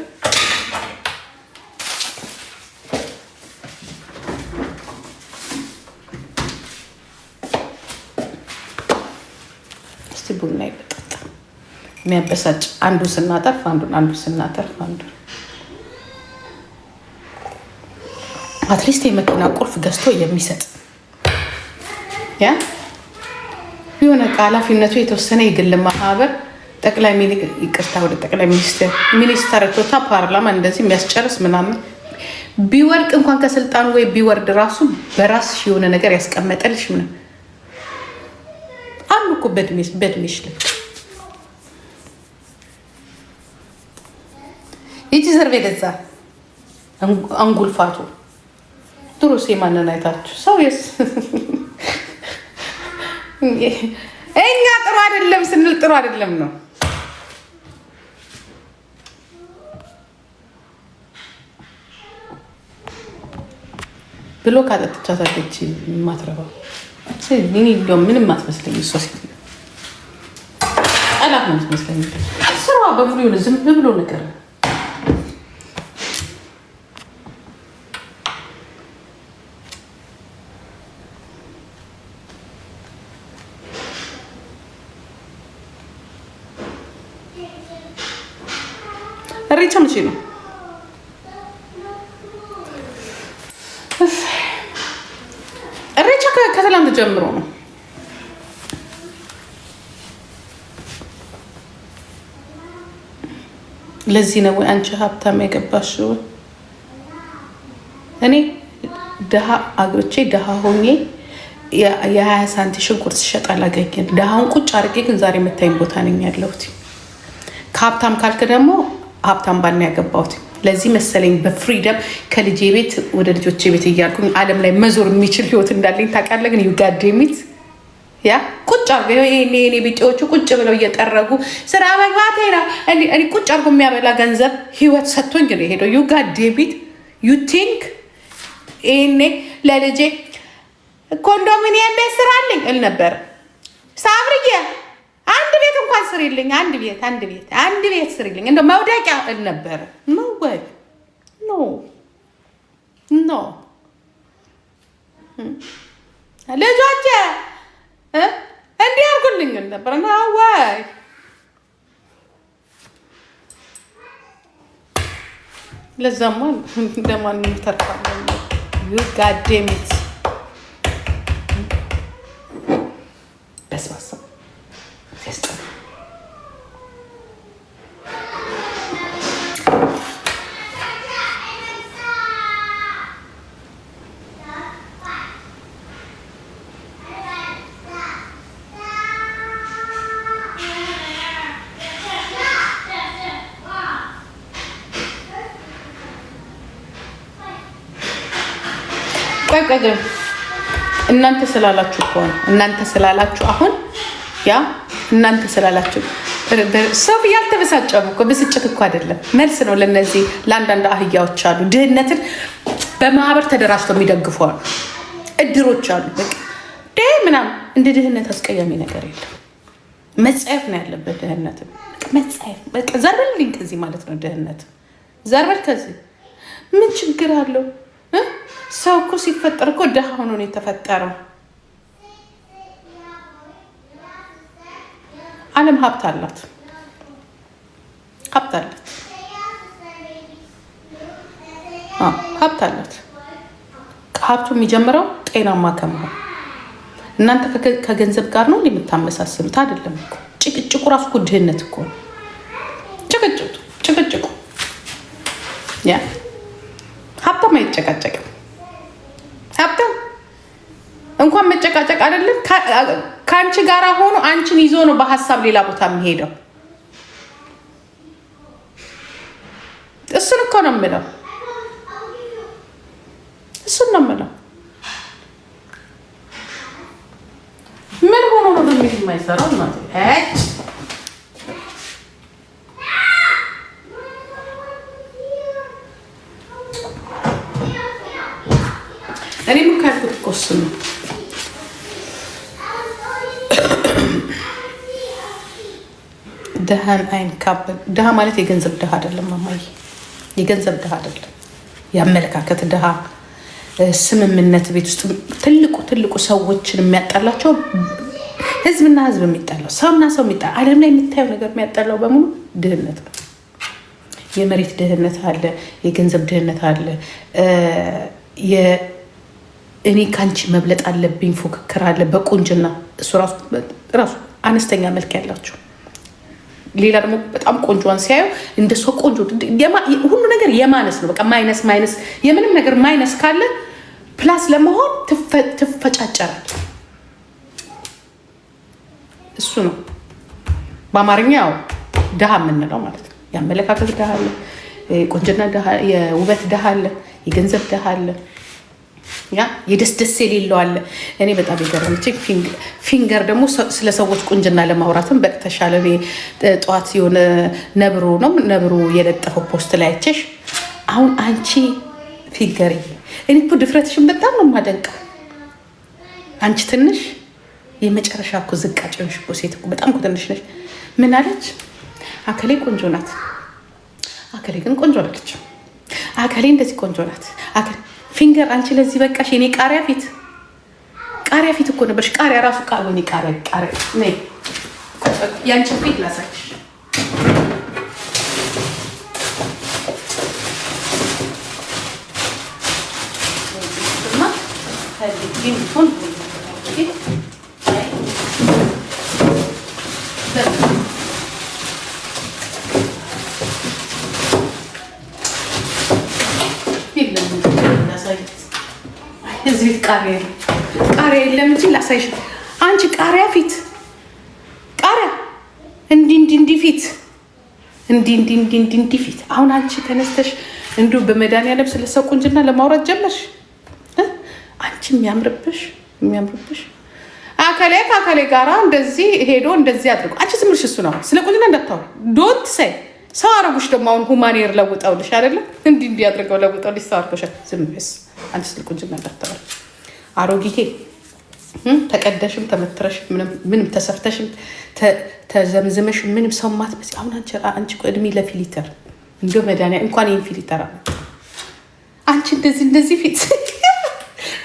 እስቲ ቡና ይጠጣ የሚያበሳጭ አንዱ ስናተርፍ አንዱ ስናተርፍ አትሊስት የመኪና ቁልፍ ገዝቶ የሚሰጥ ያ የሆነ ኃላፊነቱ የተወሰነ የግል ማህበር ጠቅላይ ሚኒስተር ቶታ ፓርላማ እንደዚህ የሚያስጨርስ ምናምን ቢወርቅ እንኳን ከስልጣኑ ወይ ቢወርድ ራሱ በራስሽ የሆነ ነገር ያስቀመጠልሽ ምን አሉ እኮ በእድሜሽ ልክ ይቺ ዘርቤ ገዛ አንጉልፋቱ ድሮስ የማንን አይታችሁ ሰው እኛ ጥሩ አይደለም ስንል ጥሩ አይደለም ነው። ብሎ ካለተቻታለች ማትረባው ምንም አትመስለኝ። እሷ ሴት ጠላት ነው የምትመስለኝ። ስራዋ በሙሉ የሆነ ዝም ብሎ ነገር ነው። እሬቻ መቼ ነው? እሬቻ ከትላንት ጀምሮ ነው። ለዚህ ነው ወይ አንቺ ሀብታም የገባሽው? እኔ ደሃ አግብቼ ደሃ ሆኜ የ20 ሳንቲ ሽንኩርት ሲሸጥ አላገኘም። ደሃውን ቁጭ አድርጌ ግን ዛሬ የምታይኝ ቦታ ነኝ ያለሁት። ከሀብታም ካልክ ደግሞ ሀብታም ባል ነው ያገባሁት። ለዚህ መሰለኝ በፍሪደም ከልጄ ቤት ወደ ልጆቼ ቤት እያልኩኝ ዓለም ላይ መዞር የሚችል ህይወት እንዳለኝ ታውቃለህ። ግን ዩጋዴሚት ያ ቁጭ አድርገው የኔ ቢጤዎቹ ቁጭ ብለው እየጠረጉ ስራ መግባት ነው እኔ ቁጭ አድርጎ የሚያበላ ገንዘብ ህይወት ሰጥቶኝ ነው ሄደው ዩጋዴሚት ዩ ቲንክ እኔ ለልጄ ኮንዶሚኒየም ቤት ስራልኝ እል ነበር። ሳብርዬ አንድ ቤት እንኳን ስሪልኝ፣ አንድ ቤት ስሪልኝ እንደው መውደቂያ እል ነበር። ኖ ወይ ኖ ልጆቼ እንዲህ አድርጉልኝ እል ነበር። ኖ ወይ ለዛማ እንደማንም ተርፋለሁ። ዩ ጋዴሚት በስባሳ ሲያስጠላ ቆይ ግን እናንተ ስላላችሁ እኮ ነው። እናንተ ስላላችሁ አሁን ያ እናንተ ስላላችሁ ሰው ያልተበሳጨው እኮ ብስጭት እኮ አይደለም፣ መልስ ነው ለነዚህ ለአንዳንድ አህያዎች አሉ። ድህነትን በማህበር ተደራጅተው የሚደግፉ አሉ፣ እድሮች አሉ። በቃ ምናምን እንደ ድህነት አስቀያሚ ነገር የለም። መጻየፍ ነው ያለበት ድህነትን መጻየፍ። በቃ ዘርበልኝ ከዚህ ማለት ነው ድህነት። ዘርበል ከዚህ ምን ችግር አለው? ሰው እኮ ሲፈጠር እኮ ደሃ ሆኖ ነው የተፈጠረው። ዓለም ሀብት አላት። ሀብቱ የሚጀምረው ጤናማ ከመሆን። እናንተ ከገንዘብ ጋር ነው የምታመሳስሉት አይደለም እኮ። ጭቅጭቁ ራሱ እኮ ድህነት እኮ ነው። ጭቅጭቁ ያ ሀብታም አይጨቃጨቅም። ሀብታም እንኳን መጨቃጨቅ አይደለም ከአንቺ ጋር ሆኖ አንቺን ይዞ ነው በሀሳብ ሌላ ቦታ የሚሄደው። እሱን እኮ ነው የምለው። ምን ሆኖ ነው በሚል የማይሰራው ማለት እኔም እኮ ያልኩት እኮ እሱን ነው። ድሃን አይንካብን። ድሃ ማለት የገንዘብ ድሃ አይደለም ማማዬ፣ የገንዘብ ድሃ አይደለም፣ የአመለካከት ድሃ። ስምምነት ቤት ውስጥ ትልቁ ሰዎችን የሚያጣላቸው ህዝብና ህዝብ የሚጣላው ሰውና ሰው የሚጣላ ዓለም ላይ የምታየው ነገር የሚያጣላው በሙሉ ድህነት ነው። የመሬት ድህነት አለ፣ የገንዘብ ድህነት አለ፣ እኔ ከአንቺ መብለጥ አለብኝ ፉክክር አለ፣ በቁንጅና እሱ ራሱ አነስተኛ መልክ ያላቸው። ሌላ ደግሞ በጣም ቆንጆዋን ሲያየው እንደ ሰው ቆንጆ ሁሉ ነገር የማነስ ነው። በቃ ማይነስ የምንም ነገር ማይነስ ካለ ፕላስ ለመሆን ትፈጫጨራል። እሱ ነው በአማርኛ ያው ድሃ የምንለው ማለት ነው። የአመለካከት ድሃ አለ፣ የቁንጅና ድሃ፣ የውበት ድሃ አለ፣ የገንዘብ ድሃ አለ፣ ያ የደስደስ የሌለው አለ። እኔ በጣም የገረመችኝ ፊንገር ደግሞ ስለ ሰዎች ቁንጅና ለማውራትም በተሻለ ጠዋት የሆነ ነብሩ የለጠፈው ፖስት ላይ አይቼሽ፣ አሁን አንቺ ፊንገር እኔ እኮ ድፍረትሽን በጣም ነው የማደንቀው። አንቺ ትንሽ የመጨረሻ እኮ ዝቃጭ ነሽ እኮ ሴት እኮ በጣም እኮ ትንሽ ነሽ። ምን አለች? አከሌ ቆንጆ ናት፣ አከሌ ግን ቆንጆ አለች፣ አከሌ እንደዚህ ቆንጆ ናት። ፊንገር አንቺ ለዚህ በቃሽ። የኔ ቃሪያ ፊት እኮ ነበርሽ። ቃሪያ ራሱ ቃሪያ ነይ ያንቺን ፊት ላሳይሽ። እዚህ ቃሪያ የለም እንጂ ላሳይሽ። አንቺ ቃሪያ ፊት እንዲህ ፊት እንዲህ ፊት። አሁን አንቺ ተነስተሽ እንዲሁ በመድኃኒዓለም ስለ ሰው ቁንጅና ለማውራት ጀመርሽ። አንቺ የሚያምርብሽ አከሌ ጋራ እንደዚህ ሄዶ እንደዚህ አድርጎ አንቺ ዝም ብለሽ እሱ ነው ስለ ቁንጅና እንዳታወሪ። ዶንት ሳይ ሰው አረጉሽ ደግሞ አሁን ሁማኔር ለውጠውልሽ አይደለም እንዲህ አድርገው ለውጠውልሽ ሰው አርጎሽ ዝም ብለሽ አንቺ ስለ ቁንጅና እንዳታወሪ። አሮጊቴ ተቀደሽም ተመትረሽም ምንም ተሰፍተሽም ተዘምዝመሽ ምንም ሰው ማትመስይ። አሁን አንቺ እድሜ ለፊሊተር እንደ መድኃኒያ እንኳን ይህን ፊሊተር አንቺ እንደዚህ ፊት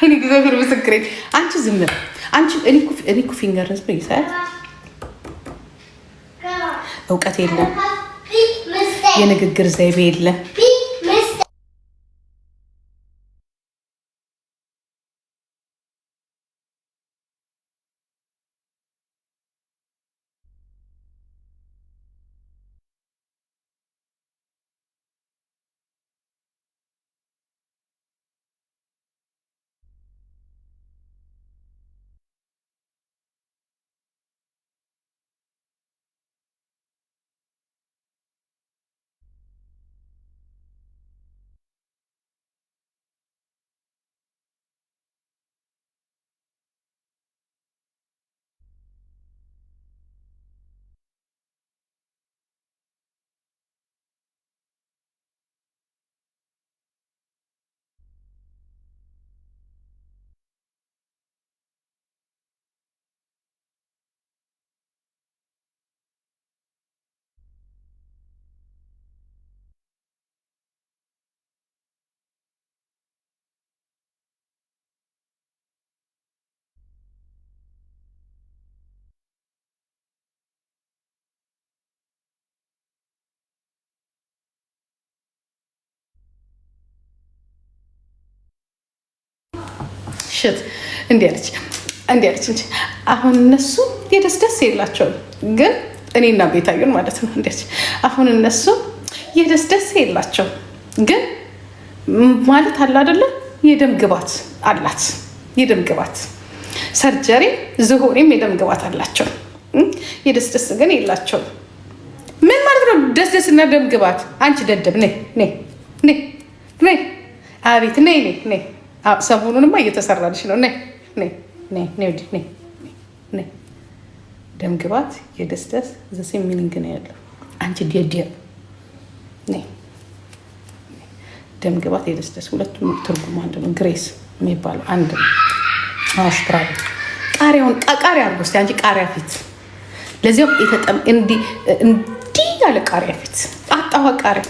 እኔ እግዚአብሔር ምስክሬ። አንቺ ዝም አንቺ እኔ እኮ ፊንገር ህዝብ ይሳያል። እውቀት የለም፣ የንግግር ዘይቤ የለም። ሽት እንዲያለች እንጂ አሁን እነሱ የደስደስ የላቸውም። ግን እኔና ቤታዩን ማለት ነው እንዴት አሁን እነሱ የደስደስ የላቸው ግን ማለት አለ አይደለ? የደም ግባት አላት። የደም ግባት ሰርጀሪ ዝሆኔም የደም ግባት አላቸው። የደስደስ ግን የላቸው። ምን ማለት ነው ደስደስና ደም ግባት? አንቺ ደደብ ነይ አቤት ነይ ሰሞኑንማ እየተሰራልሽ ነው። ነይ ደም ግባት የደስደስ ዘሴም ሚኒንግ ነው ያለው። አንቺ ዲያዲያ ነይ ደም ግባት የደስደስ ሁለቱም ትርጉም አንድ ነው። ግሬስ የሚባለው አንድ ነው። አሽፕራ ቃሪያውን ቃሪያ አድርጎ እስኪ አንቺ ቃሪያ ፊት ለዚያው እንዲህ ያለ ቃሪያ ፊት አጣዋ ቃሪያ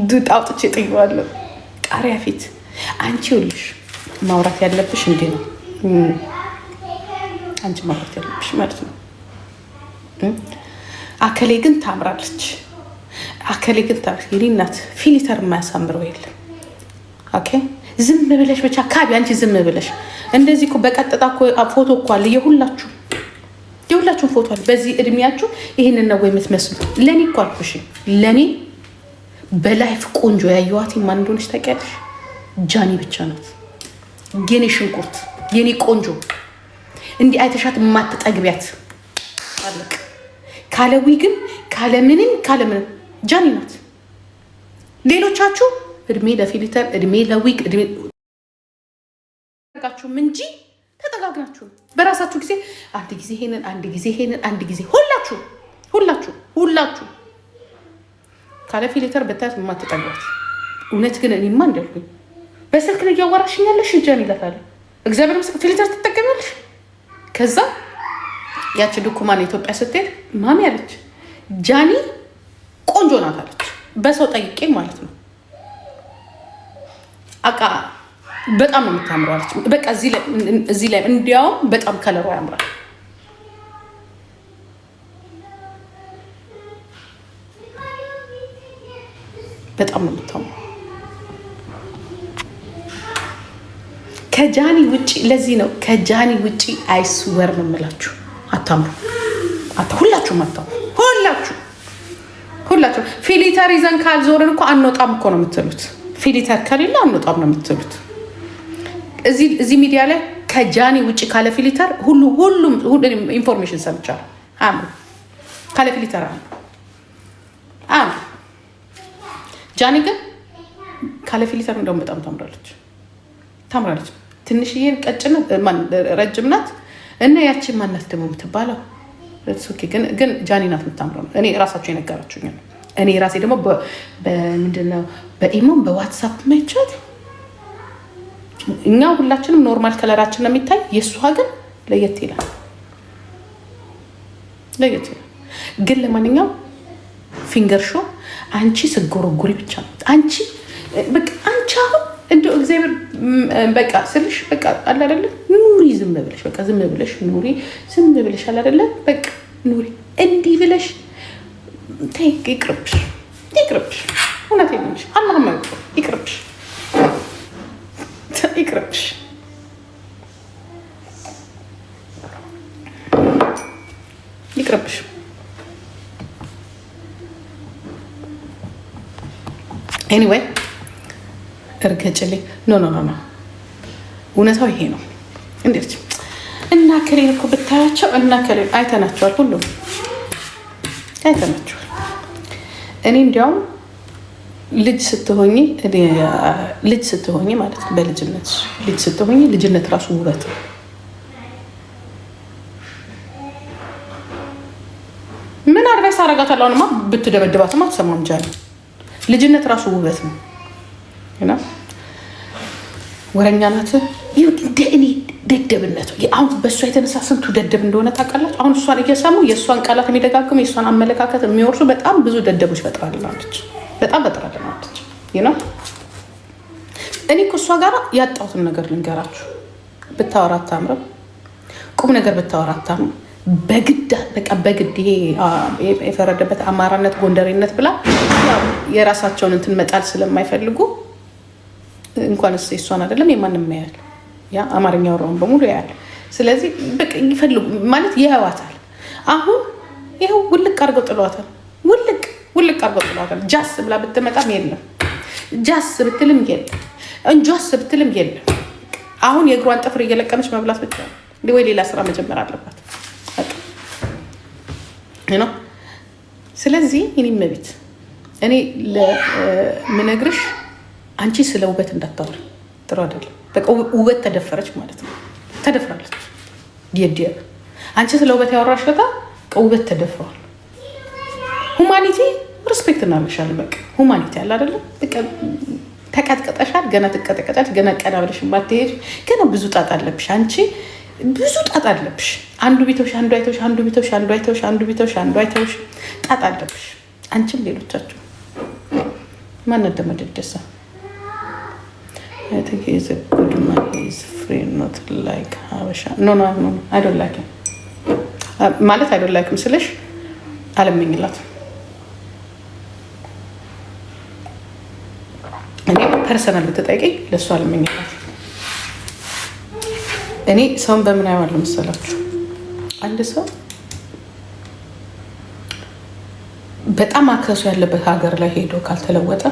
ዱጥ አውጥቼ ጥዬዋለሁ። ቃሪያ ፊት አንቺ ይኸውልሽ ማውራት ያለብሽ እንዲህ ነው። አንቺ ማውራት ያለብሽ ማለት ነው አከሌ ግን ታምራለች፣ አከሌ ግን ታምራለች። የኔ እናት ፊልተር የማያሳምረው የለም። ኦኬ ዝም ብለሽ ብቻ ካቢ አንቺ ዝም ብለሽ እንደዚህ እኮ በቀጥታ እኮ ፎቶ እኮ አለ የሁላችሁም ፎቶ አለ። በዚህ እድሜያችሁ ይሄንን ነው ወይ የምትመስሉት? ለኔ እኮ አልኩሽ፣ ለኔ በላይፍ ቆንጆ ያየኋት ማን እንደሆነች ታውቂያለሽ? ጃኒ ብቻ ናት። የኔ ሽንኩርት፣ የኔ ቆንጆ እንዲህ አይተሻት የማትጠግቢያት አለቅ ካለ ዊግም ካለ ምንም ጃኒ ናት። ሌሎቻችሁ እድሜ ለፊልተር እድሜ ለዊግ እድሜ ጋችሁም እንጂ ተጠጋግናችሁ በራሳችሁ ጊዜ አንድ ጊዜ ይሄንን አንድ ጊዜ ሁላችሁ ካለ ፊልተር በታች የማትጠጓት እውነት ግን እኔማ እንደልኩኝ በስልክ ነው እያወራሽኛለሽ ጃኒ ይላታል። እግዚአብሔር ምስክር ፊልተር ትጠቀሚያለሽ። ከዛ ያቺ ዱኩማን ኢትዮጵያ ስትሄድ ማሚ አለች ጃኒ ቆንጆ ናት አለች። በሰው ጠይቄ ማለት ነው። አቃ በጣም ነው የምታምረው አለች። በቃ እዚህ ላይ እንዲያውም በጣም ከለሯ ያምራል። በጣም ነው የምታምረው ከጃኒ ውጪ። ለዚህ ነው ከጃኒ ውጪ አይስወር ነው የምላችሁ። አታምሩ ሁላችሁም አታምሩ። ሁላችሁ ፊልተር ይዘን ካልዞርን እኮ አንወጣም እኮ ነው የምትሉት። ፊልተር ከሌለ አንወጣም ነው የምትሉት። እዚህ ሚዲያ ላይ ከጃኒ ውጪ ካለ ፊልተር ሁሉም ኢንፎርሜሽን ሰምቻለሁ። አምሩ ካለ ፊልተር አምሩ። ጃኒ ግን ካለ ፊልተር እንደውም በጣም ታምራለች። ትንሽዬ ቀጭን ረጅም ናት እና ያቺ ማናት ደግሞ የምትባለው ግን ጃኒ ናት የምታምረው። እኔ ራሳቸው የነገራችሁኝ ነው። እኔ ራሴ ደግሞ በምንድነው በኢሞም በዋትሳፕ መቻት እኛ ሁላችንም ኖርማል ከለራችን ነው የሚታይ። የእሷ ግን ለየት ይላል። ግን ለማንኛውም ፊንገር ሾ አንቺ ስጎረጉሪ ብቻ ነው አንቺ አሁን እንደው እግዚአብሔር በቃ ስልሽ በቃ አለ አይደለ ኑሪ ዝም ብለሽ በቃ ዝም ብለሽ ኑሪ ዝም ብለሽ አለ አይደለ በቃ ኑሪ እንዲህ ብለሽ ተይ። ይቅርብሽ እውነቴን ነው። አላህ ማይቆ ይቅርብሽ ኤኒዌይ እርገጭልኝ ኖ እውነታው ይሄ ነው። እንዴት እና ከሌን እኮ ብታያቸው እና ከሌን አይተናቸዋል፣ ሁሉም አይተናቸዋል። እኔ እንዲያውም ልጅ ስትሆኝ ማለት ነው በልጅነት ልጅ ስትሆኝ ልጅነት ራሱ ውበት ነው። ምን አድርጋሽ አረጋታለሁ? አሁንማ ብትደበድባትማ አትሰማም። ጃኒ ልጅነት ራሱ ውበት ነው። ወረኛ ናት። እኔ ደደብነቱ አሁን በእሷ የተነሳ ስንቱ ደደብ እንደሆነ ታውቃላችሁ። አሁን እሷን እየሰሙ የእሷን ቃላት የሚደጋግሙ የእሷን አመለካከት የሚወርሱ በጣም ብዙ ደደቦች ፈጥራልናለች። እኔ ከእሷ ጋር ያጣሁትን ነገር ልንገራችሁ። ብታወራ አታምርም፣ ቁም ነገር ብታወራ አታምርም። በግድ ይሄ የፈረደበት አማራነት ጎንደሬነት ብላ የራሳቸውን እንትን መጣል ስለማይፈልጉ እንኳን እሷን አይደለም የማንም ያያል፣ ያ አማርኛ ወራውን በሙሉ ያያል። ስለዚህ በቃ ይፈልጉ ማለት ይያዋታል። አሁን ይሄው ውልቅ አድርገው ጥሏታል። ውልቅ አድርገው ጥሏታል። ጃስ ብላ ብትመጣም የለም፣ ጃስ ብትልም የለም፣ እንጃስ ብትልም የለም። አሁን የእግሯን ጥፍር እየለቀመች መብላት ብቻ ነው ወይ ሌላ ስራ መጀመር አለባት ነው። ስለዚህ እኔ ለምነግርሽ አንቺ ስለ ውበት እንዳታወሪ፣ ጥሩ አይደለም። በቃ ውበት ተደፈረች ማለት ነው። ተደፍራለች። አንቺ ስለ ውበት ያወራሽ ለታ ውበት ተደፍረዋል። ሁማኒቲ ሪስፔክት እናደርግሻለን። በቃ ሁማኒቲ አለ አይደለም። በቃ ተቀጥቀጠሻል። ገና ትቀጠቀጫለሽ። ገና ቀና ብለሽ ባትሄጂ ገና ብዙ ጣጣ አለብሽ። አንቺ ብዙ ጣጣ አለብሽ። አንዱ ቢተውሽ አንዱ አይተውሽ፣ አንዱ ቢተውሽ አንዱ አይተውሽ፣ አንዱ ቢተውሽ አንዱ አይተውሽ ጣጣ አለብሽ። አንቺም ሌሎቻችሁ ማን እንደመደደሰ I think he's a good man. He's free, not like Habasha. No, I don't like him. ማለት I don't like him ስልሽ አለምኝላት እኔ ፐርሰናል ብትጠይቀኝ ለእሱ አለምኝላት። እኔ ሰውን በምን አየዋለሁ መሰላችሁ? አንድ ሰው በጣም አክሰሱ ያለበት ሀገር ላይ ሄዶ ካልተለወጠ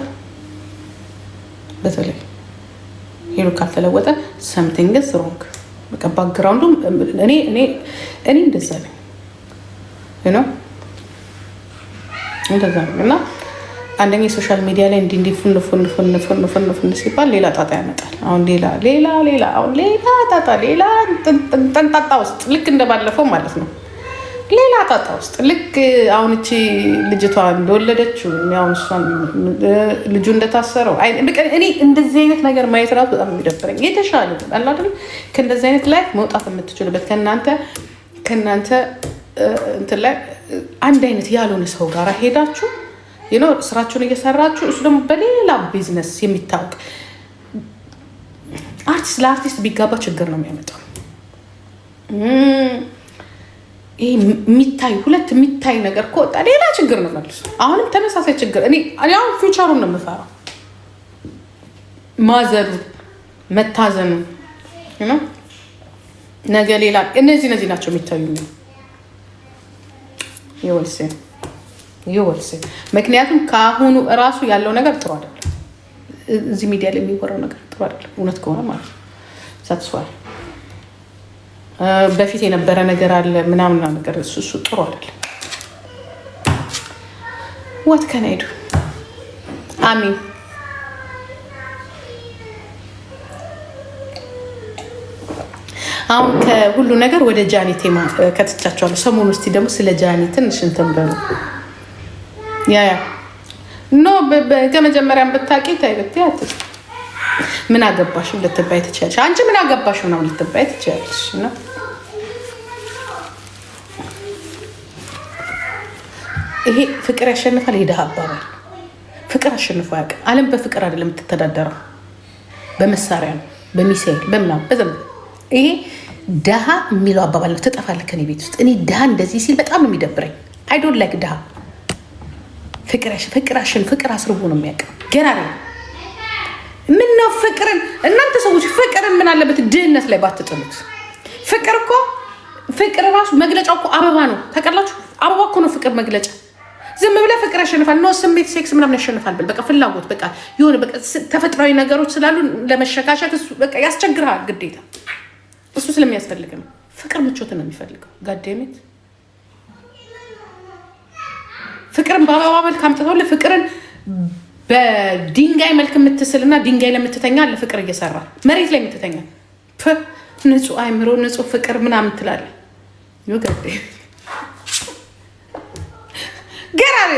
በተለይ ሄዶ ካልተለወጠ something is wrong። በቃ ባክግራውንዱ እኔ እንደዛ ነኝ እንደዛ ነው። እና አንደኛ የሶሻል ሚዲያ ላይ እንዲህ ፉን ሲባል ሌላ ጣጣ ያመጣል። አሁን ሌላ ጣጣ ሌላ ጠንጣጣ ውስጥ ልክ እንደባለፈው ማለት ነው። ሌላ ጣጣ ውስጥ ልክ አሁን እቺ ልጅቷ እንደወለደችው ያው እሷን ልጁ እንደታሰረው እኔ እንደዚህ አይነት ነገር ማየት ራሱ በጣም የሚደብረኝ። የተሻለ አለ አይደል ከእንደዚህ አይነት ላይ መውጣት የምትችሉበት ከእናንተ እንትን ላይ አንድ አይነት ያልሆነ ሰው ጋር ሄዳችሁ ስራችሁን እየሰራችሁ እሱ ደግሞ በሌላ ቢዝነስ የሚታወቅ አርቲስት ለአርቲስት ቢጋባ ችግር ነው የሚያመጣው። ይሄ ሁለት የሚታይ ነገር ከወጣ ሌላ ችግር ነው መልሶ። አሁንም ተመሳሳይ ችግር እኔ አሁን ፊውቸሩን ነው የምፈራው። ማዘኑ መታዘኑ ነገ ሌላ እነዚህ ናቸው የሚታዩ ይወልሴ ምክንያቱም ከአሁኑ እራሱ ያለው ነገር ጥሩ አይደለም። እዚህ ሚዲያ ላይ የሚወራው ነገር ጥሩ አይደለም። እውነት ከሆነ ማለት ነው ሳትስዋል በፊት የነበረ ነገር አለ ምናምን ነገር እሱ ጥሩ አይደለም። what can I do? አሚን አሁን ከሁሉ ነገር ወደ ጃኒ ቴማ ከትቻቸዋለሁ። ሰሞኑን እስቲ ደግሞ ስለ ጃኒ ትንሽ እንትን በሉ። ከመጀመሪያም ብታውቂ ታይበት ያት ምን አገባሽ ልትባይ ትችያለሽ። አንቺ ምን አገባሽ ነው ልትባይ ትችያለሽ። እና ይሄ ፍቅር ያሸንፋል። የድሃ አባባል ፍቅር አሸንፎ አያውቅም። ዓለም በፍቅር አይደለም የምትተዳደረው፣ በመሳሪያ ነው፣ በሚሳኤል በምናምን በዘመን። ይሄ ድሃ የሚለው አባባል ነው። ትጠፋለህ ከኔ ቤት ውስጥ። እኔ ድሃ እንደዚህ ሲል በጣም ነው የሚደብረኝ። አይ ዶንት ላይክ ድሃ። ፍቅር አስርቦ ነው የሚያውቀው። ገራሪ ምን ነው ፍቅርን እናንተ ሰዎች ፍቅርን ምን አለበት ድህነት ላይ ባትጥሉት። ፍቅር ራሱ መግለጫው እኮ አበባ ነው። ታውቃላችሁ? አበባ እኮ ነው ፍቅር መግለጫ። ዝም ብለህ ፍቅር ያሸንፋል ነው ስሜት ሴክስ ምናምን ያሸንፋል በል። በቃ ፍላጎት በቃ የሆነ በቃ ተፈጥሯዊ ነገሮች ስላሉ ለመሸካሸት እሱ በቃ ያስቸግራል ግዴታ። እሱ ስለሚያስፈልግ ነው። ፍቅር ምቾትን ነው የሚፈልገው። ጋዴሜት ፍቅርን በአበባ መልክ አምጥተውልህ ፍቅርን በድንጋይ መልክ የምትስልና ድንጋይ ለምትተኛ ለፍቅር እየሰራ መሬት ላይ የምትተኛ ንጹህ አይምሮ ንጹህ ፍቅር ምናምን ትላለህ። ይወገዴ ገራሪ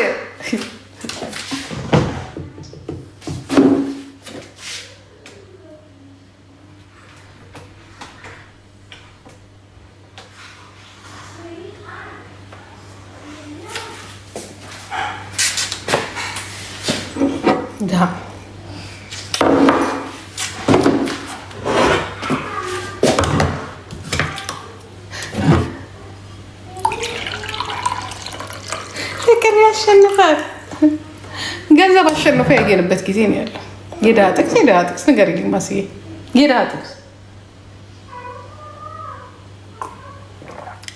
ዳ ፍቅር ያሸንፋል። ገንዘብ አሸንፎ ያየንበት ጊዜ ነው ያለው። የድሃ ጥቅስ ንገሪልኝ ማስዬ። የድሃ ጥቅስ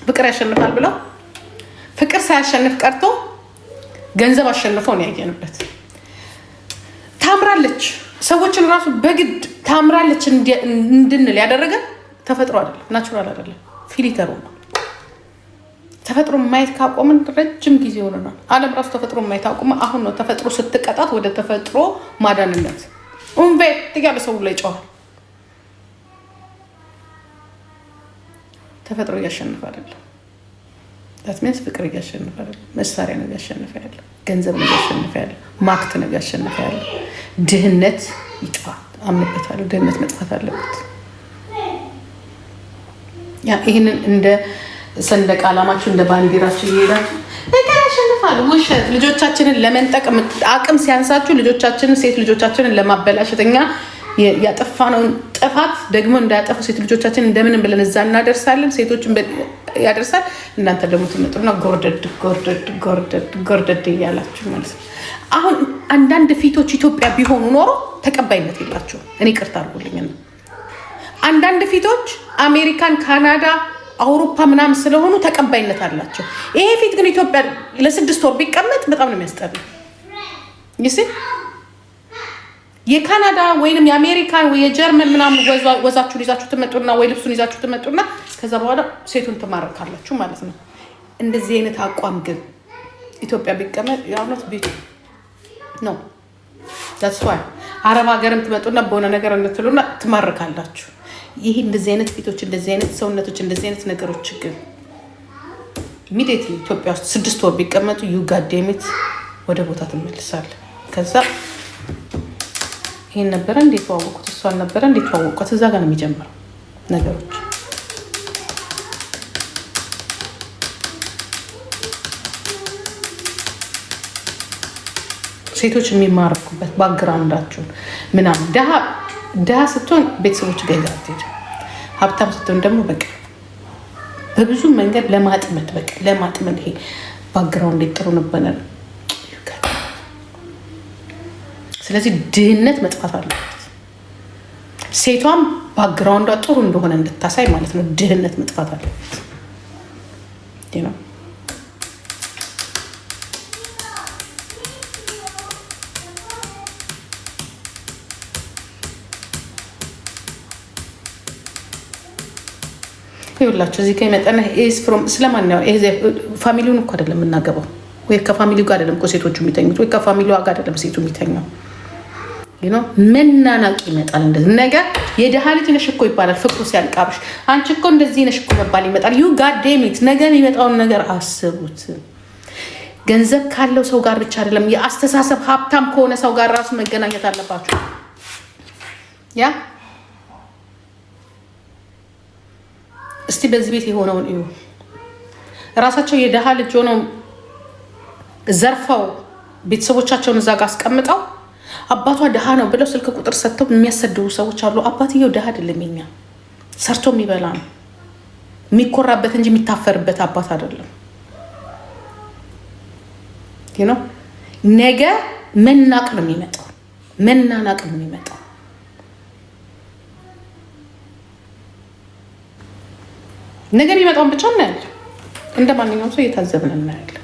ፍቅር ያሸንፋል ብለው ፍቅር ሳያሸንፍ ቀርቶ ገንዘብ አሸንፈው ነው ያየንበት። ታምራለች። ሰዎችን ራሱ በግድ ታምራለች እንድንል ያደረገ ተፈጥሮ አይደለም፣ ናቹራል አይደለም፣ ፊሊተሩ ነው። ተፈጥሮ ማየት ካቆምን ረጅም ጊዜ ሆነናል። ዓለም ራሱ ተፈጥሮ ማየት አቆመ። አሁን ነው ተፈጥሮ ስትቀጣት ወደ ተፈጥሮ ማዳንነት ኡንቤት ያለ ሰው ላይ ጨዋል። ተፈጥሮ እያሸነፈ አይደለም። ዳትሜንስ ፍቅር እያሸነፈ አይደለም። መሳሪያ ነው እያሸነፈ ያለው። ገንዘብ ነው እያሸነፈ ያለው። ማክት ነው እያሸነፈ ያለው። ድህነት ይጥፋ አምንበታለሁ። ድህነት መጥፋት አለበት። ያ ይሄንን እንደ ሰንደቅ ዓላማችሁ እንደ ባንዲራችሁ ይሄዳችሁ ነገር ያሸንፋል። ውሸት ልጆቻችንን ለመንጠቅ አቅም ሲያንሳችሁ ልጆቻችንን ሴት ልጆቻችንን ለማበላሸት እኛ ያጠፋነውን ጥፋት ደግሞ እንዳያጠፉ ሴት ልጆቻችንን እንደምንም ብለን እዛ እናደርሳለን። ሴቶችን ያደርሳል። እናንተ ደግሞ ትመጡና ጎርደድ እያላችሁ ማለት ነው። አሁን አንዳንድ ፊቶች ኢትዮጵያ ቢሆኑ ኖሮ ተቀባይነት የላቸውም። እኔ ቅርታ አድርጉልኝ ነው። አንዳንድ ፊቶች አሜሪካን፣ ካናዳ፣ አውሮፓ ምናምን ስለሆኑ ተቀባይነት አላቸው። ይሄ ፊት ግን ኢትዮጵያ ለ6 ወር ቢቀመጥ በጣም ነው የሚያስጠላው። ይሲ የካናዳ ወይንም የአሜሪካን ወይ የጀርመን ምናምን ወዛችሁን ይዛችሁ ትመጡና ወይ ልብሱን ይዛችሁ ትመጡና ከዛ በኋላ ሴቱን ትማርካላችሁ ማለት ነው። እንደዚህ አይነት አቋም ግን ኢትዮጵያ ቢቀመጥ ያውነት ቤቱ ነው። that's why አረብ ሀገርም ትመጡና በሆነ ነገር እንትሉና ትማርካላችሁ። ይሄ እንደዚህ አይነት ፊቶች እንደዚህ አይነት ሰውነቶች እንደዚህ አይነት ነገሮች ግን ኢሚዲየትሊ ኢትዮጵያ ውስጥ 6 ወር ቢቀመጡ ዩ ጋዴሚት ወደ ቦታ ትመልሳለህ። ከዛ ይሄን ነበረ እንዴት ተዋወቁት እሷ አልነበረ እንዴት ተዋወቁት እዛ ጋር ነው የሚጀምረው ነገሮች። ሴቶች የሚማርኩበት ባክግራውንዳቸውን ምናምን ደሃ ስትሆን ቤተሰቦች ጋር ይዛት ሄደ። ሀብታም ስትሆን ደግሞ በቃ በብዙ መንገድ ለማጥመድ በቃ ለማጥመድ ይሄ ባክግራውንድ ጥሩ ነበረ። ስለዚህ ድህነት መጥፋት አለበት። ሴቷም ባክግራውንዷ ጥሩ እንደሆነ እንድታሳይ ማለት ነው። ድህነት መጥፋት አለበት ነው። ይኸውላችሁ እዚህ ከመጣና ስለማን ነው ፋሚሊውን እኮ አይደለም የምናገባው፣ ወይ ከፋሚሊው ጋር አይደለም እኮ ሴቶቹ የሚተኙት፣ ወይ ከፋሚሊዋ ጋር አይደለም ሴቱ የሚተኛው። መናናቅ ይመጣል። እንደዚህ ነገር የደሃ ልጅ ነሽ እኮ ይባላል። ፍቅሩ ሲያልቃብሽ አንቺ እኮ እንደዚህ ነሽ እኮ መባል ይመጣል። ዩ ጋዴሚት ነገ የሚመጣውን ነገር አስቡት። ገንዘብ ካለው ሰው ጋር ብቻ አይደለም፣ የአስተሳሰብ ሀብታም ከሆነ ሰው ጋር ራሱ መገናኘት አለባችሁ። ያ እስቲ በዚህ ቤት የሆነውን እዩ። ራሳቸው የደሃ ልጅ ሆነው ዘርፈው ቤተሰቦቻቸውን እዛ ጋር አስቀምጠው አባቷ ደሃ ነው ብለው ስልክ ቁጥር ሰጥተው የሚያሰድቡ ሰዎች አሉ። አባትየው ደሃ አይደለም፣ የኛ ሰርቶ የሚበላ ነው፣ የሚኮራበት እንጂ የሚታፈርበት አባት አይደለም። ነገ መናቅ ነው የሚመጣው፣ መናናቅ ነው የሚመጣው። ነገ የሚመጣውን ብቻ እናያለን። እንደ ማንኛውም ሰው እየታዘብን እናያለን።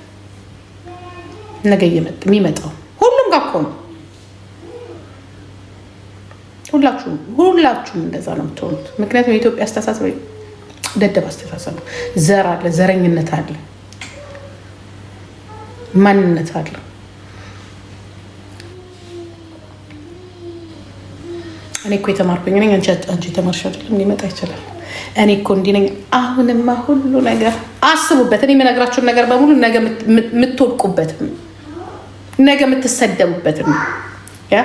ነገ የሚመጣው ሁሉም ጋር እኮ ነው። ሁላችሁም እንደዛ ነው የምትሆኑት። ምክንያቱም የኢትዮጵያ አስተሳሰብ ደደብ አስተሳሰብ ነው። ዘር አለ፣ ዘረኝነት አለ፣ ማንነት አለ። እኔ እኮ የተማርኩኝ ነኝ፣ አንቺ የተማርሽ አይደለም። ሊመጣ ይችላል። እኔ እኮ እንዲህ ነኝ። አሁንማ ሁሉ ነገር አስቡበት። እኔ የምነግራችሁን ነገር በሙሉ ነገ የምትወድቁበትም ነገ የምትሰደቡበትም ያ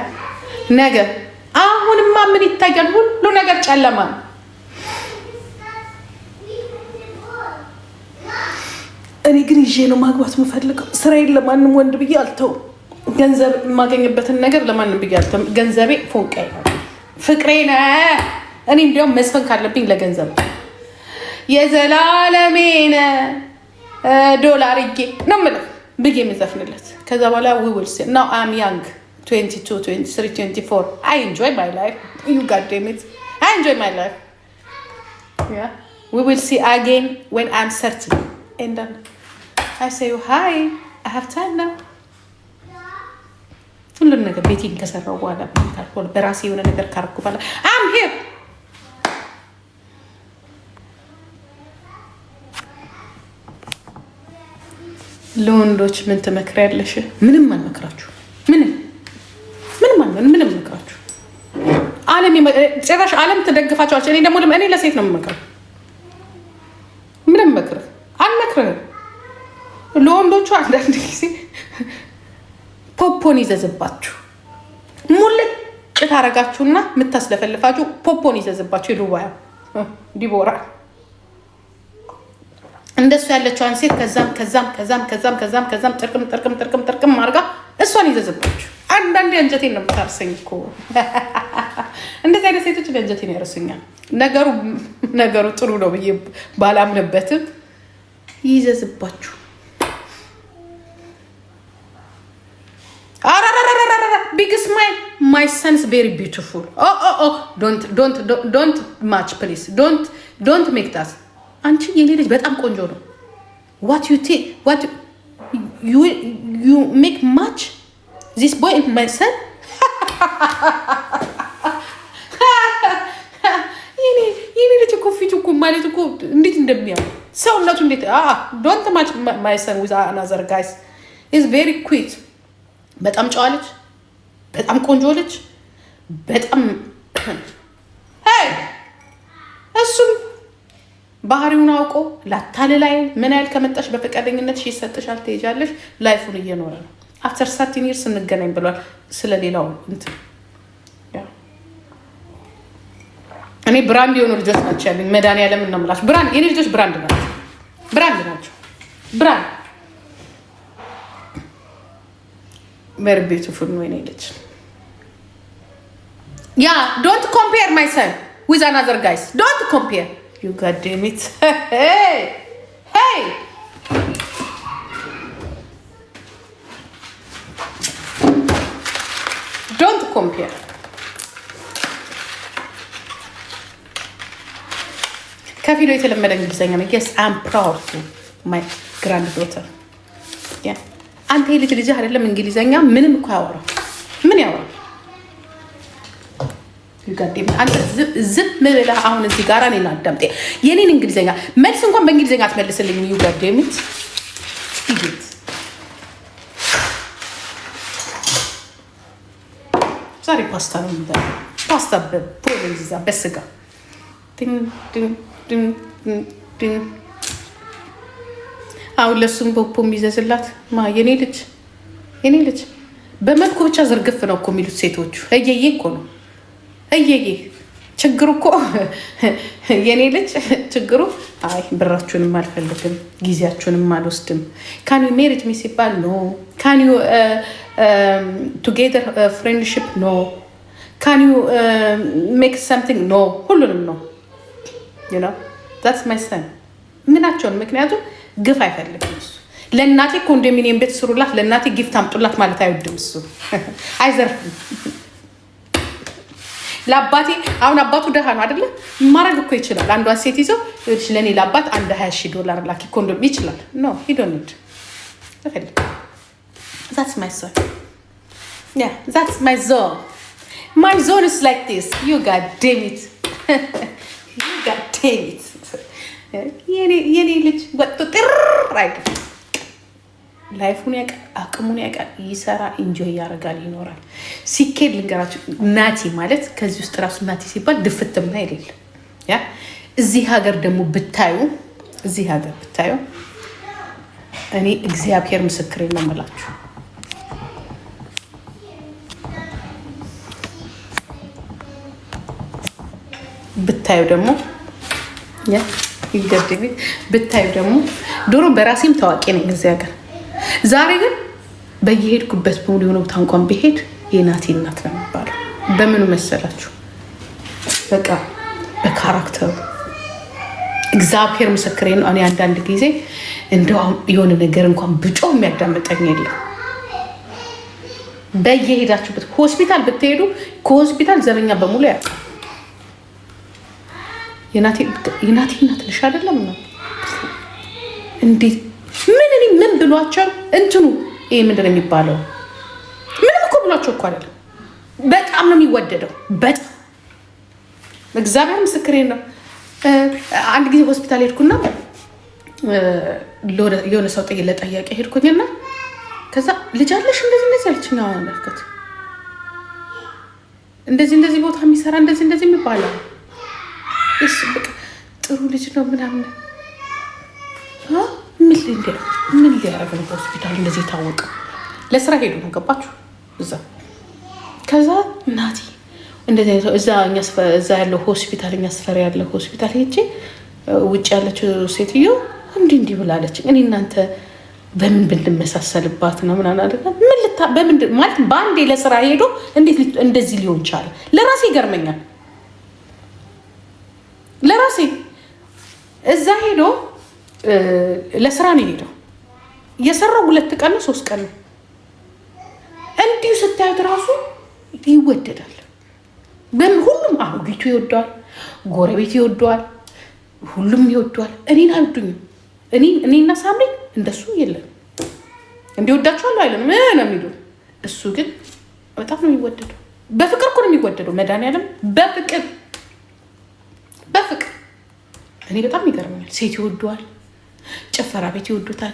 ነገ አሁንማ ምን ይታያል? ሁሉ ነገር ጨለማ ነው። እኔ ግን ይዤ ነው ማግባት የምፈልገው። ስራዬን ለማንም ወንድ ብዬ አልተውም። ገንዘብ የማገኝበትን ነገር ለማንም ብዬ አልተውም። ገንዘቤ ፎንቃይ ነው፣ ፍቅሬ ነው። እኔ እንዲያውም መስፈን ካለብኝ ለገንዘብ የዘላለሜን ዶላርዬ ነው የምለው ብዬ የምዘፍንለት። ከዛ በኋላ ውውልስ ናው አም ያንግ 22, 23, 24. I enjoy my life. You goddamn it. I enjoy my life. Yeah. We will see again when I'm 30. And then I say, hi, I have time now. ሁሉን ነገር ቤቴን ከሰራው በኋላ በራሴ የሆነ ነገር ካረኩ በኋላ I'm here. ለወንዶች ምን ትመክሪያለሽ? ምንም አልመክራችሁ። ምንም መክራችሁ ጭራሽ ዓለም ትደግፋቸዋለች። እኔ ደግሞ እኔ ለሴት ነው የምመክረው። ምንም አልመክርህም። ለወንዶቹ አንዳንድ ጊዜ ፖፖን ይዘዝባችሁ ሙልጭ አረጋችሁና የምታስለፈልፋችሁ ፖፖን ይዘዝባችሁ የዱባያ ዲቦራ እንደሱ ያለችዋን ሴት ከዛም ጥርቅም አርጋ እሷን ይዘዝባችሁ። አንዳንዴ አንጀቴን ነው የምታርሰኝ እኮ እንደዚህ አይነት ሴቶች አንጀቴን ያርሱኛል። ነገሩ ጥሩ ነው ብዬ ባላምንበትም ይዘዝባችሁ። Big smile. My son is very beautiful. Oh. Don't match, please. Don't make that. አንቺ የኔ ልጅ በጣም ቆንጆ ነው። What you think? What you make match? This boy and my son? የኔ ልጅ እኮ ፊቱ እኮ ማለት እኮ እንዴት እንደሚያው ሰውነቱ እንዴት don't match my son with another guys. He's very cute. በጣም ጨዋ ልጅ፣ በጣም ቆንጆ ልጅ፣ በጣም እሱም ባህሪውን አውቆ ላታልላይ ምን ያህል ከመጣሽ በፈቃደኝነት ይሰጥሻል፣ ትሄጃለሽ። ላይፉን እየኖረ ነው። አፍተር 13 years እንገናኝ ብሏል። ስለሌላው እንትን እኔ ብራንድ የሆኑ ልጆች ናቸው ያሉኝ። መድኃኒዓለም ነው የምላቸው። ብራንድ የኔ ልጆች ብራንድ ናቸው። ብራንድ very beautiful ነው የኔ ልጅ። Yeah, don't compare my son with another guys. Don't compare. You god damn it. Hey. Don't compare. ከፊሎ የተለመደ እንግሊዘኛ ነው። Yes, I'm proud to my granddaughter. Yeah. አንተ ልጅ አይደለም እንግሊዘኛ ምንም እኮ ያወራው ምን ያወራው ይጋደም አንተ ዝም ብለህ አሁን እዚህ ጋር እኔን አዳምጤ የኔን እንግሊዘኛ መልስ እንኳን በእንግሊዘኛ አትመልስልኝ። ይጋደምት ይግት ዛሬ ፓስታ ነው የሚበላ ፓስታ በፖሊዛ በስጋ ትን አሁን ለሱም ፖፖ የሚዘዝላት የኔ ልጅ በመልኩ ብቻ ዝርግፍ ነው እኮ የሚሉት ሴቶቹ። እየዬ እኮ ነው እየዬ። ችግሩ እኮ የኔ ልጅ ችግሩ አይ ብራችሁንም አልፈልግም ጊዜያችሁንም አልወስድም። ካን ዩ ሜሪጅ ሚ ሲባል ኖ። ካን ዩ ቱጌዘር ፍሬንድሺፕ ኖ። ካን ዩ ሜክ ሰምቲንግ ኖ። ሁሉንም ነው ዩ ኖ ዛትስ ማይ ሰን ምናቸውን ምክንያቱም ግፍ አይፈልግም እሱ። ለእናቴ ኮንዶሚኒየም ቤት ስሩላት፣ ለእናቴ ጊፍት አምጡላት ማለት አይወድም እሱ። አይዘርፍም። ለአባቴ አሁን አባቱ ደሃ ነው አይደለ? ማድረግ እኮ ይችላል። አንዷን ሴት ይዘው ለእኔ ለአባት አንድ $20,000 ላኪ ኮንዶም ይችላል። ኖ ሂ ዶንት ኒድ አይፈልግ። ዛትስ ማይ ሶን ያ ዛትስ ማይ ዞን። ማይ ዞን ኢዝ ላይክ ዲስ ዩ ጋድ ዴም ኢት ዩ ጋድ ዴም ኢት የኔ ልጅ ወጥቶ ጥር አይደል? ላይፉን ያውቃል፣ አቅሙን ያውቃል፣ ይሰራ፣ ኢንጆይ ያደርጋል፣ ይኖራል። ሲኬድ ልንገራችሁ ናቲ ማለት ከዚህ ውስጥ ራሱ ናቲ ሲባል ድፍትምና አይደል? ያ እዚህ ሀገር ደግሞ ብታዩ እኔ እግዚአብሔር ምስክሬ ነው የምላችሁ ብታዩ ደግሞ ያ ይገድብ ብታዩ ደግሞ ድሮ በራሴም ታዋቂ ነኝ እዚህ ሀገር። ዛሬ ግን በየሄድኩበት በሙሉ የሆነ ቦታ እንኳን ብሄድ የናቲ እናት ነው የሚባለው። በምኑ መሰላችሁ? በቃ በካራክተሩ እግዚአብሔር ምስክሬ ነው። እኔ አንዳንድ ጊዜ እንደው የሆነ ነገር እንኳን ብጮ የሚያዳምጠኝ የለም። በየሄዳችሁበት ሆስፒታል ብትሄዱ ከሆስፒታል ዘበኛ በሙሉ ያውቃል። የናቲ እናት ልሽ አይደለም ነው እንዴት ምን ብሏቸው እንትኑ ይሄ ምንድን ነው የሚባለው? ምንም እኮ ብሏቸው እኮ አይደለም። በጣም ነው የሚወደደው። በጣም እግዚአብሔር ምስክሬ ነው። አንድ ጊዜ ሆስፒታል ሄድኩና የሆነ ሰው ለጠያቄ ሄድኩኝና ከዛ ልጅ አለሽ እንደዚህ አለችኝ። አመልከት እንደዚህ ቦታ የሚሰራ እንደዚህ የሚባለው እሱ በቃ ጥሩ ልጅ ነው ምናምን ምን ሊያደርግ ነው ሆስፒታል እንደዚህ የታወቀ? ለስራ ሄዱ ነው ገባችሁ? እዛ ከዛ ናቲ እንደዚህ እዛ ያለው ሆስፒታል እኛ ሰፈር ያለው ሆስፒታል ሄጄ ውጭ ያለችው ሴትዮ እንዲህ ብላለች። እኔ እናንተ በምን ብንመሳሰልባት ነው ምናምን አደረገ። በምን ማለት በአንዴ ለስራ ሄዶ እንዴት እንደዚህ ሊሆን ቻለ? ለራሴ ይገርመኛል። ለራሴ እዛ ሄዶ ለስራ ነው ሄደው የሰራው 2 ቀን ነው 3 ቀን ነው። እንዲሁ ስታዩት ራሱ ይወደዳል። ሁሉም አሮጊቱ ይወደዋል፣ ጎረቤት ይወደዋል፣ ሁሉም ይወደዋል። እኔን አይወዱኝም። እኔና ሳምሪ እንደሱ የለም። እንዲወዳቸዋለሁ አይለም ነው የሚሉ። እሱ ግን በጣም ነው የሚወደደው። በፍቅር እኮ ነው የሚወደደው። መድኃኒዓለም በፍቅር እኔ በጣም ይገርመኛል። ሴት ይወደዋል፣ ጭፈራ ቤት ይወዱታል፣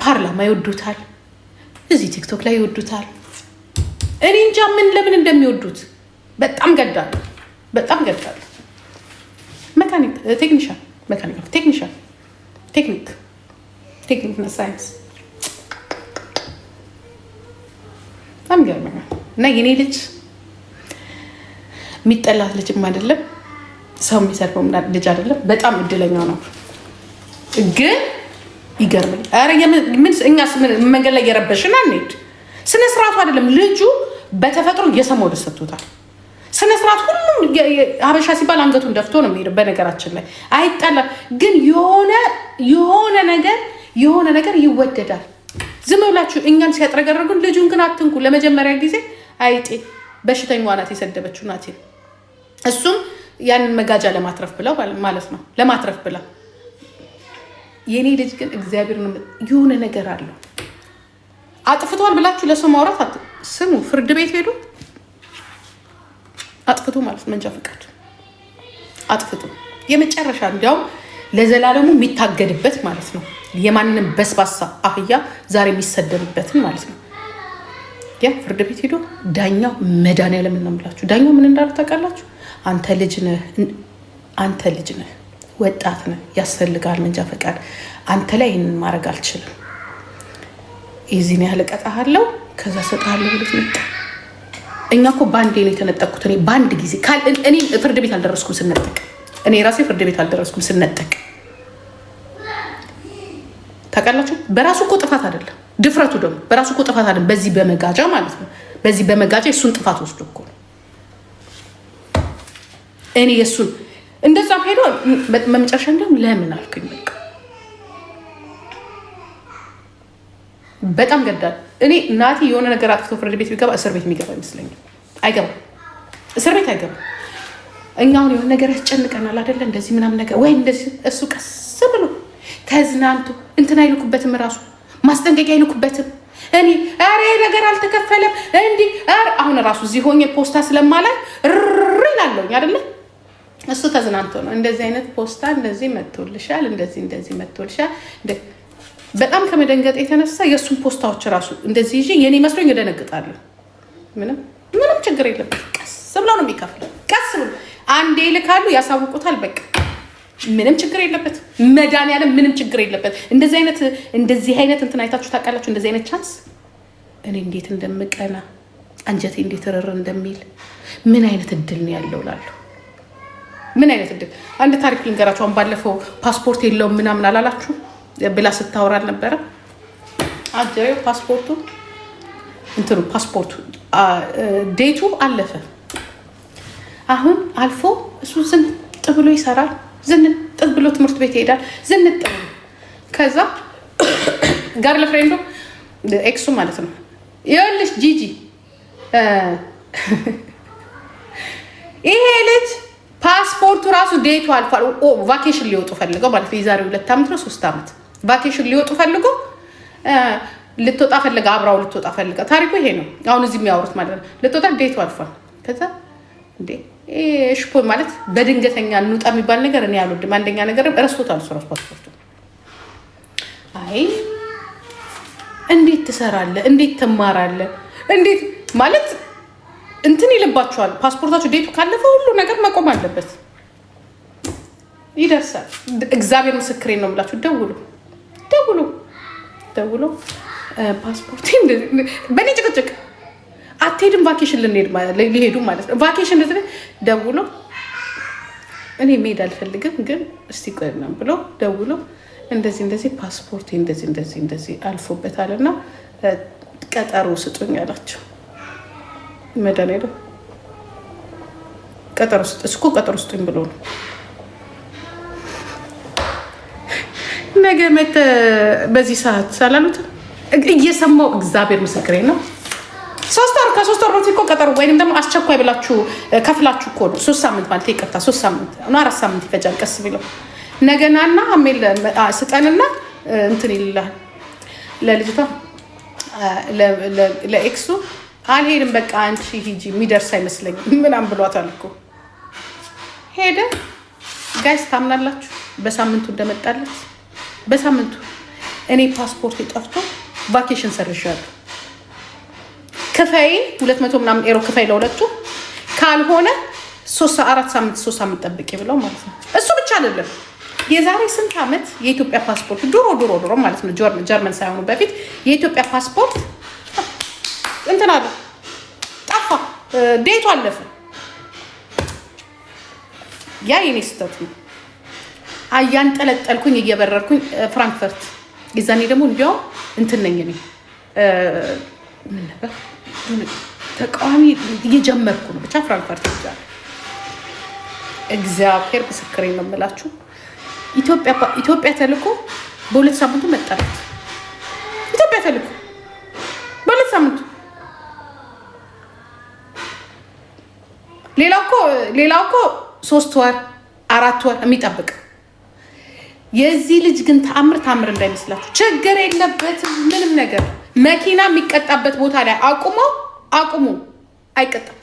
ፓርላማ ይወዱታል፣ እዚህ ቲክቶክ ላይ ይወዱታል። እኔ እንጃ ለምን እንደሚወዱት። በጣም ገዳሉ። ቴክኒክ እና ሳይንስ በጣም ይገርመኛል። እና የኔ ልጅ የሚጠላት ልጅም አይደለም፣ ሰው የሚሰርበው ልጅ አይደለም። በጣም እድለኛ ነው። ግን ይገርመኝ። ኧረ እኛ መንገድ ላይ እየረበሽን አንሄድ። ስነ ስርዓቱ አይደለም ልጁ በተፈጥሮ እየሰማው ደስ ሰጥቶታል። ስነ ስርዓት ሁሉም ሀበሻ ሲባል አንገቱን ደፍቶ ነው የሚሄደው። በነገራችን ላይ አይጣላም፣ ግን የሆነ ነገር ይወደዳል። ዝም ብላችሁ እኛን ሲያጥረገረጉን ልጁን ግን አትንኩ። ለመጀመሪያ ጊዜ አይጤ በሽተኛዋ ናት የሰደበችው ናት። እሱም ያንን መጋጃ ለማትረፍ ብለው ማለት ነው፣ ለማትረፍ ብላ። የኔ ልጅ ግን እግዚአብሔር የሆነ ነገር አለው። አጥፍቷል ብላችሁ ለሰው ማውራት ስሙ። ፍርድ ቤት ሄዱ አጥፍቶ ማለት መንጃ ፈቃድ አጥፍቶ የመጨረሻ እንዲያውም ለዘላለሙ የሚታገድበት ማለት ነው። የማንንም በስባሳ አህያ ዛሬ የሚሰደብበትን ማለት ነው። ያ ፍርድ ቤት ሄዶ ዳኛው መድኃኒዓለም ነው የምላችሁ። ዳኛው ምን እንዳሉ ታውቃላችሁ? አንተ ልጅ ነህ፣ ወጣት ነህ፣ ያስፈልጋል መንጃ ፈቃድ። አንተ ላይ ይህንን ማድረግ አልችልም። የዚህን ያህል እቀጣሃለሁ፣ ከዛ እሰጥሃለሁ ብሎት መጣ። እኛ እኮ በአንዴ ነው የተነጠቅኩት። እኔ በአንድ ጊዜ እኔ ፍርድ ቤት አልደረስኩም ስነጠቅ። እኔ ራሴ ፍርድ ቤት አልደረስኩም ስነጠቅ። ታውቃላችሁ? በራሱ እኮ ጥፋት አይደለም ድፍረቱ ደግሞ በራሱ እኮ ጥፋት አይደለም። በዚህ በመጋጃ ማለት ነው። በዚህ በመጋጃ የእሱን ጥፋት ወስዶ እኮ ነው። እኔ የእሱን እንደዛም ሄዶ በመጨረሻ እንዲሁም ለምን አልኩኝ። በቃ በጣም ገዳል። እኔ ናቲ የሆነ ነገር አጥፍቶ ፍርድ ቤት ቢገባ እስር ቤት የሚገባ ይመስለኛል። አይገባም፣ እስር ቤት አይገባም። እኛ አሁን የሆነ ነገር ያስጨንቀናል አይደለ? እንደዚህ ምናምን ነገር ወይ እንደዚህ። እሱ ቀስ ብሎ ተዝናንቶ እንትን አይልኩበትም፣ ራሱ ማስጠንቀቂያ አይልኩበትም። እኔ ኧረ ነገር አልተከፈለም እንዲህ አሁን ራሱ እዚህ ሆኜ ፖስታ ስለማላይ ይላለኝ አይደለ? እሱ ተዝናንቶ ነው እንደዚህ አይነት ፖስታ እንደዚህ መጥቶልሻል፣ እንደዚህ መጥቶልሻል። በጣም ከመደንገጥ የተነሳ የእሱን ፖስታዎች ራሱ እንደዚህ ይዤ የኔ መስሎኝ እደነግጣለሁ። ምንም ችግር የለበት። ቀስ ብለው ነው የሚከፍለው። ቀስ ብሎ አንዴ ይልካሉ፣ ያሳውቁታል። በቃ ምንም ችግር የለበት። መድኃኒዓለም ምንም ችግር የለበት። እንደዚህ አይነት እንትን አይታችሁ ታውቃላችሁ? እንደዚህ አይነት ቻንስ እኔ እንዴት እንደምቀና አንጀቴ እንዴት ርር እንደሚል ምን አይነት እድል ነው ያለው እላለሁ። ምን አይነት እድል። አንድ ታሪክ ልንገራችሁ። አሁን ባለፈው ፓስፖርት የለውም ምናምን አላላችሁ ብላ ስታወራ አልነበረ? አጀሬው ፓስፖርቱ ዴቱ አለፈ። አሁን አልፎ እሱ ዝንጥ ብሎ ይሰራል፣ ዝንጥ ብሎ ትምህርት ቤት ይሄዳል፣ ዝንጥ ብሎ ከዛ ጋር ለፍሬንዶ ኤክሱ ማለት ነው። ይኸውልሽ ጂጂ ይሄ ልጅ ፓስፖርቱ ራሱ ዴቱ አልፏል። ቫኬሽን ሊወጡ ፈልገው ማለት ነው። የዛሬ 2 ዓመት ነው 3 ዓመት ቫኬሽን ሊወጡ ፈልገው ልትወጣ ፈልጋ አብራው ልትወጣ ፈልጋ። ታሪኩ ይሄ ነው። አሁን እዚህ የሚያወሩት ማለት ነው። ልትወጣ ዴቱ አልፏል። ከዛ እንዴ ሽፖ ማለት በድንገተኛ እንውጣ የሚባል ነገር እኔ አልወድም። አንደኛ ነገር ረስቶታል እሱ ራሱ ፓስፖርቱ። አይ እንዴት ትሰራለህ? እንዴት ትማራለህ? እንዴት ማለት እንትን ይልባቸዋል። ፓስፖርታችሁ ዴቱ ካለፈ ሁሉ ነገር መቆም አለበት። ይደርሳል። እግዚአብሔር ምስክሬ ነው የምላችሁ። ደውሉ ፓስፖርት በእኔ ጭቅጭቅ አትሄድም ቫኬሽን ሊሄዱ ማለት ነው። ቫኬሽን ደውሎ እኔ መሄድ አልፈልግም ግን እስቲ ቆይ ምናምን ብሎ ደውሎ እንደዚህ ፓስፖርት እንደዚህ አልፎበታልና ቀጠሮ ስጡኝ አላቸው። መድኃኒዓለም ቀጠሮ ስጡኝ ብሎ ነው። ነገ መተህ በዚህ ሰዓት ሳላሉትም እየሰማው እግዚአብሔር ምስክሬ ነው። 3 ወር ከ3 ወር በፊት እኮ ቀጠሮ ወይንም ደግሞ አስቸኳይ ብላችሁ ከፍላችሁ እኮ ነው 3 ሳምንት ማለት ይቅርታ 3 ሳምንት ነው 4 ሳምንት ይፈጃል። ቀስ ቢለው ነገናና አሜል ስጠንና እንትን ይላል ለልጅቷ ለኤክሱ አልሄድም በቃ አንቺ ሂጂ የሚደርስ አይመስለኝም ምናምን ብሏታል እኮ ሄደ። ጋይስ ታምናላችሁ? በሳምንቱ እንደመጣለት በሳምንቱ እኔ ፓስፖርት ጠፍቶ ቫኬሽን ሰርሻለሁ። ክፈይ 200 ምናምን ኤሮ ክፈይ ለሁለቱ ካልሆነ 4 ሳምንት 3 ሳምንት ጠብቂ ብለው ማለት ነው። እሱ ብቻ አይደለም የዛሬ ስንት ዓመት የኢትዮጵያ ፓስፖርት ድሮ ማለት ነው ጀርመን ሳይሆኑ በፊት የኢትዮጵያ ፓስፖርት እንትን አለ ጠፋ፣ ዴቱ አለፈ። ያ የኔ ስህተት ነው። አያንጠለጠልኩኝ እየበረርኩኝ ፍራንክፈርት የዛኔ ደግሞ እንዲያው እንትን ነኝ እኔ ምን ነበር ተቃዋሚ እየጀመርኩ ነው። ብቻ ፍራንክፈርት ይዛል። እግዚአብሔር ምስክሬ ነው የምላችሁ። ኢትዮጵያ ተልኮ በ2 ሳምንቱ መጣለት። ኢትዮጵያ ተልኮ በ2 ሳምንቱ። ሌላው እኮ 3 ወር 4 ወር የሚጠብቅ። የዚህ ልጅ ግን ተአምር እንዳይመስላችሁ ችግር የለበትም ምንም ነገር። መኪና የሚቀጣበት ቦታ ላይ አቁሙ። አይቀጣም።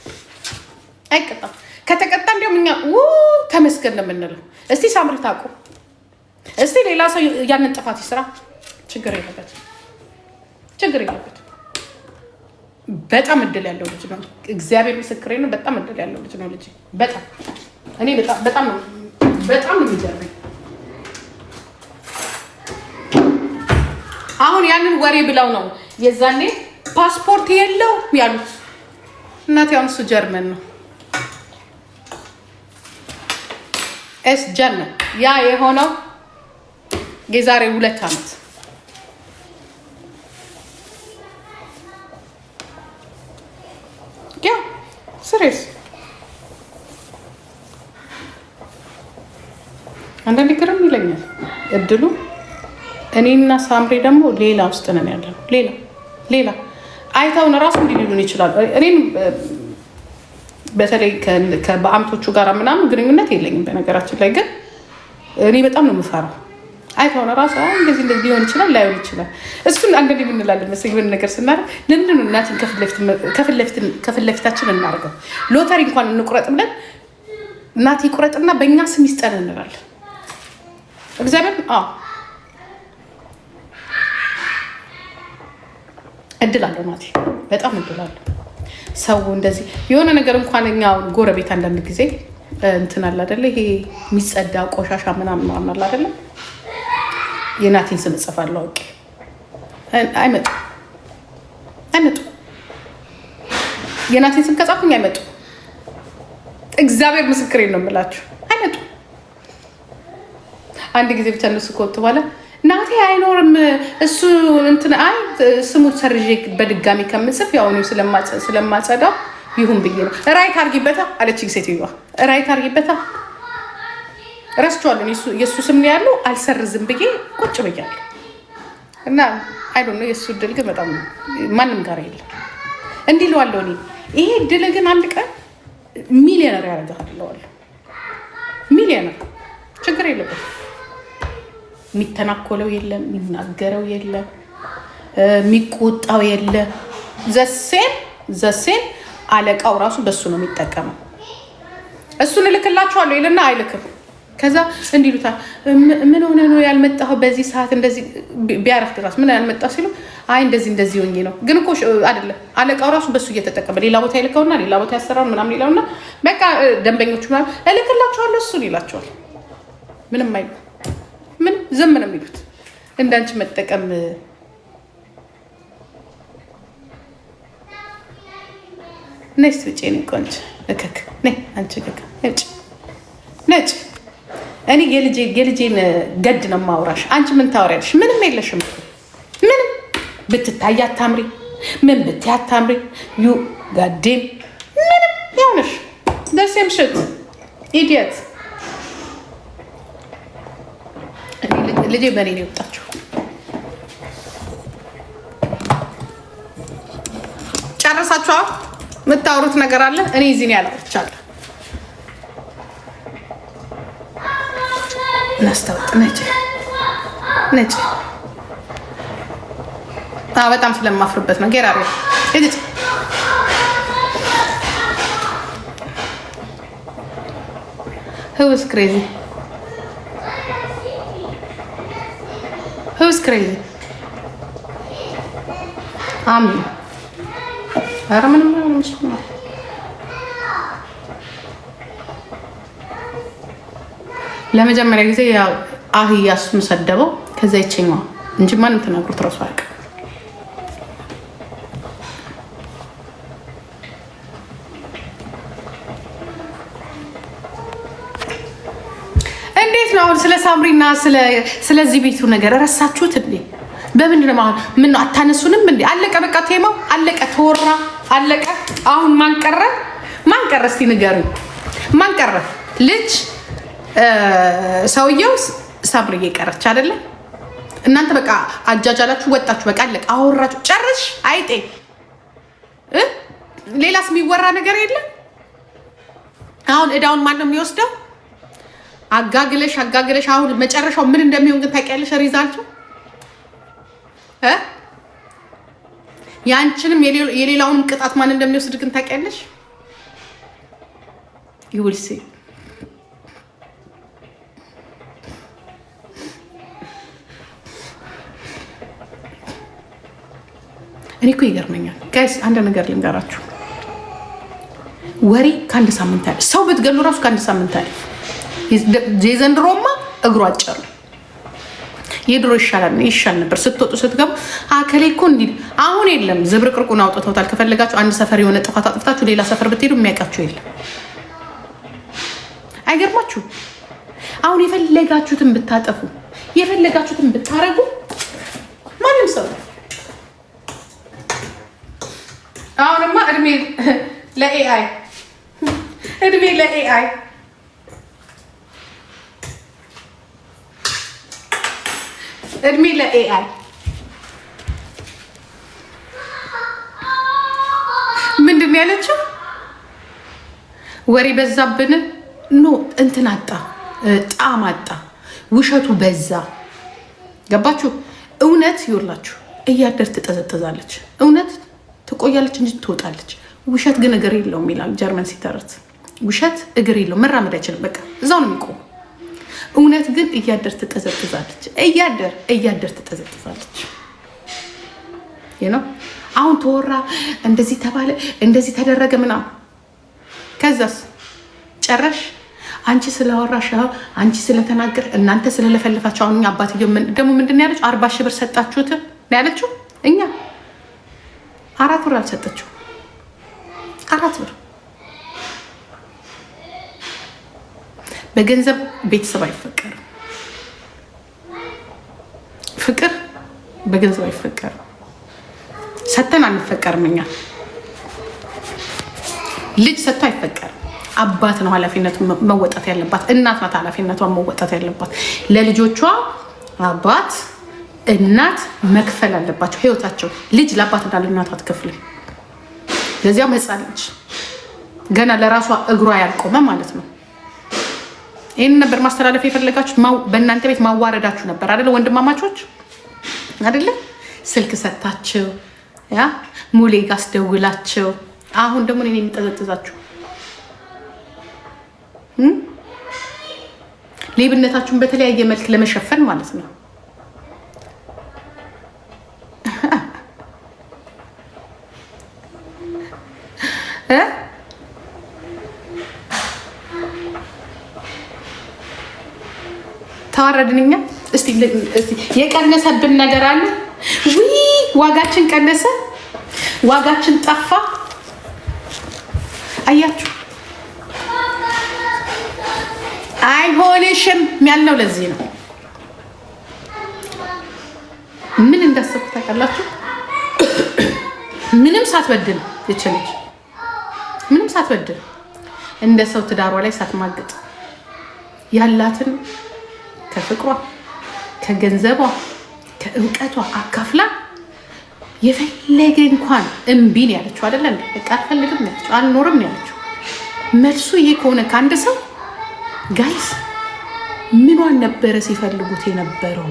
ከተቀጣ እንዲያውም እኛ ተመስገን ነው የምንለው። እስቲ ሳምሪ ታቁም። እስቲ ሌላ ሰው ያንን ጥፋት ይስራ። ችግር የለበትም። በጣም እድል ያለው ልጅ ነው። እግዚአብሔር ምስክሬ ነው። በጣም እድል ያለው ልጅ ነው። ልጅ በጣም ነው የሚገርመኝ። አሁን ያንን ወሬ ብለው ነው የዛኔ ፓስፖርት የለው ያሉት። እናቴ አሁን እሱ ጀርመን ነው ጀርመን። ያ የሆነው የዛሬ 2 ዓመት ያ ስሬስ አንዳንድ ግርም ይለኛል እድሉ። እኔና ሳምሬ ደግሞ ሌላ ውስጥ ነን ያለው። ሌላ አይታውን ራሱ እንዲሉን ይችላል። እኔም በተለይ በአምቶቹ ጋር ምናምን ግንኙነት የለኝም። በነገራችን ላይ ግን እኔ በጣም ነው የምፈራው። አይታውን ራሱ እንደዚህ ሊሆን ይችላል ላይሆን ይችላል። እሱን አንድ ላይ እንላለን መሰለኝ። ምን ነገር ስናደርግ ለምንድን ነው እናትን ከፊት ለፊታችን እናደርገው? ሎተሪ እንኳን እንቁረጥ ብለን እናት ይቁረጥና በእኛ ስም ይስጠን እንላለን። እግዚአብሔር እድል አለው ናቲ፣ በጣም እድል አለው። ሰው እንደዚህ የሆነ ነገር እንኳን እኛ ጎረቤት አንዳንድ ጊዜ እንትን አለ አይደለ? ይሄ የሚጸዳ ቆሻሻ ምናምን ነው አለ አይደለ? የናቲን ስም ጽፋለሁ አውቄ አይመጡም። የናቲን ስም ከጻፍኩኝ አይመጡም። እግዚአብሔር ምስክሬ ነው የምላችሁ አይመጡም። አንድ ጊዜ ብቻ እነሱ ከወጡ በኋላ ናቲ አይኖርም እሱ እንትን ስሙ ሰርዤ በድጋሚ ከምጽፍ ያው ነው ስለማጸዳው ይሁን ብዬ ነው። ራይት አርጊበታ አለችኝ ሴትዮዋ። ራይት አርጊበታ ረስቷል። የሱ ስም ነው ያለው አልሰርዝም ብዬ ቁጭ ብያለሁ። እና አይ ዶንት ኖ የሱ ድል ግን በጣም ማንም ጋር የለም እንዲህ ለዋለሁ እኔ። ይሄ ድል ግን አንድ ቀን ሚሊዮነር ያደርጋል ለዋለሁ። ሚሊዮነር ችግር የለበትም። የሚተናኮለው የለም፣ የሚናገረው የለም፣ የሚቆጣው የለም። ዘሴን አለቃው ራሱ በሱ ነው የሚጠቀመው። እሱን እልክላችኋለሁ ይልና አይልክም። ከዛ እንዲሉታል ምን ሆነ ነው ያልመጣው በዚህ ሰዓት እንደዚህ ቢያረፍድ ራሱ ምን ያልመጣ ሲሉ አይ እንደዚህ ሆኜ ነው። ግን እኮ አይደለም አለቃው ራሱ በሱ እየተጠቀመ ሌላ ቦታ ይልከውና ሌላ ቦታ ያሰራው ምናምን ይለውና በቃ ደንበኞቹ ምናምን እልክላችኋለሁ እሱን ይላቸዋል። ምንም አይሉ ምን ዝም ነው የሚሉት። እንዳንቺ መጠቀም ነጭ ውጪ ነው ቆንጆ እከክ ነይ አንቺ እከክ ነጭ እኔ የልጄን ገድ ነው ማውራሽ። አንቺ ምን ታወሪያለሽ? ምንም የለሽም። ምንም ብትታይ አታምሪ፣ ምን ብትይ አታምሪ። ዩ ጋዴም ምንም ያውነሽ ደሴም ሽት ኢዲየት። ልጄ በእኔ ነው የወጣችው። ጨረሳችኋ? የምታወሩት ነገር አለ? እኔ እዚህ ነው ያላወራቻለሁ። ናስተውጥ ነጭ በጣም ስለማፍርበት ነው። ጌራሪ እዚህ Who's crazy? ኧረ ምንም ነው። ለመጀመሪያ ጊዜ ያው አህያ እሱን ሰደበው። ከዛ ይቸኛዋ እንጂ ማንም ተናግሮት እራሱ አያውቅም። እንዴት ነው አሁን ስለ ሳምሪና ስለዚህ ቤቱ ነገር ረሳችሁት እንዴ? በምንድን ነው አሁን? ምን አታነሱንም እንዴ? አለቀ በቃ ቴማው አለቀ፣ ተወራ አለቀ። አሁን ማን ቀረ? እስቲ ንገሩኝ። ማን ቀረ? ልጅ ሰውየው ሳምሪዬ ቀረች አይደለ? እናንተ በቃ አጃጃላችሁ፣ ወጣችሁ፣ በቃ አለቀ። አወራችሁ፣ ጨርሽ አይጤ። ሌላስ የሚወራ ነገር የለም። አሁን እዳውን ማን ነው የሚወስደው? አጋግለሽ አሁን መጨረሻው ምን እንደሚሆን ግን ታውቂያለሽ? ሪዛልቱ ያንቺንም የሌላውንም ቅጣት ማን እንደሚወስድ ግን ታውቂያለሽ? ይውልሲ እኔ እኮ ይገርመኛል ጋይስ። አንድ ነገር ልንገራችሁ። ወሬ ከአንድ ሳምንት አለ። ሰው ብትገሉ ራሱ ከአንድ ሳምንት አለ። የዘንድሮማ እግሩ አጭር ነው። የድሮ ይሻል ነበር። ስትወጡ ስትገቡ አከሌ እኮ እንዲህ አሁን የለም። ዝብርቅርቁን አውጥተውታል። ከፈለጋችሁ አንድ ሰፈር የሆነ ጥፋት አጥፍታችሁ ሌላ ሰፈር ብትሄዱ የሚያውቃችሁ የለም። አይገርማችሁ? አሁን የፈለጋችሁትን ብታጠፉ የፈለጋችሁትን ብታረጉ ማንም ሰው አሁንማ እድሜ ለኤአይ እድሜ ለኤአይ ምንድን ያለችው? ወሬ በዛብን ኖ እንትን አጣ፣ ጣዕም አጣ፣ ውሸቱ በዛ። ገባችሁ? እውነት ይውላችሁ እያደር ትጠዘጠዛለች። እውነት ትቆያለች እንጂ ትወጣለች። ውሸት ግን እግር የለውም ይላል ጀርመን ሲተርት። ውሸት እግር የለውም፣ መራመድ አይችልም። በቃ እዛው ነው የሚቆሙ። እውነት ግን እያደር ትጠዘጥዛለች። እያደር ትጠዘጥዛለች። ነው አሁን ተወራ፣ እንደዚህ ተባለ፣ እንደዚህ ተደረገ ምናምን። ከዛስ ጨረሽ አንቺ ስለወራሽ፣ አንቺ ስለተናገር፣ እናንተ ስለለፈልፋችሁ። አሁን አባትዬው ደግሞ ምንድን ነው ያለችው? 40 ሺህ ብር ሰጣችሁት ነው ያለችው። እኛ 4 ብር አልሰጠችው። 4 ብር በገንዘብ ቤተሰብ አይፈቀርም። ፍቅር በገንዘብ አይፈቀርም። ሰተን አንፈቀርም። እኛ ልጅ ሰጥቶ አይፈቀርም። አባት ነው ኃላፊነቱን መወጣት ያለባት። እናት ናት ኃላፊነቷን መወጣት ያለባት። ለልጆቿ አባት እናት መክፈል አለባቸው ህይወታቸው። ልጅ ለአባትና ለእናት አትከፍልም። ለዚያም ህፃን ልጅ ገና ለራሷ እግሯ ያልቆመ ማለት ነው። ይህን ነበር ማስተላለፍ የፈለጋችሁ። በእናንተ ቤት ማዋረዳችሁ ነበር አይደለ? ወንድማማቾች አይደለ? ስልክ ሰታችሁ ያ ሙሌ ጋር አስደውላችሁ፣ አሁን ደግሞ እኔን የሚጠዘጥዛችሁ ሌብነታችሁን በተለያየ መልክ ለመሸፈን ማለት ነው። ተዋረድንኛ። እስቲ የቀነሰብን ነገር አለ? ዋጋችን ቀነሰ፣ ዋጋችን ጠፋ። አያችሁ አይሆንሽም ያልነው ለዚህ ነው። ምን እንዳሰብኩ ታውቃላችሁ? ምንም ሳትበድል ይችላል። ምንም ሳትበድል እንደ ሰው ትዳሯ ላይ ሳትማግጥ ያላትን ከፍቅሯ ከገንዘቧ ከእውቀቷ አካፍላ የፈለገ እንኳን እምቢ ነው ያለችው አይደለ እንዴ? በቃ አልፈልግም ነው ያለችው፣ አልኖርም ነው ያለችው። መልሱ ይሄ ከሆነ ከአንድ ሰው ጋይስ ምኗን ነበረ ሲፈልጉት የነበረው?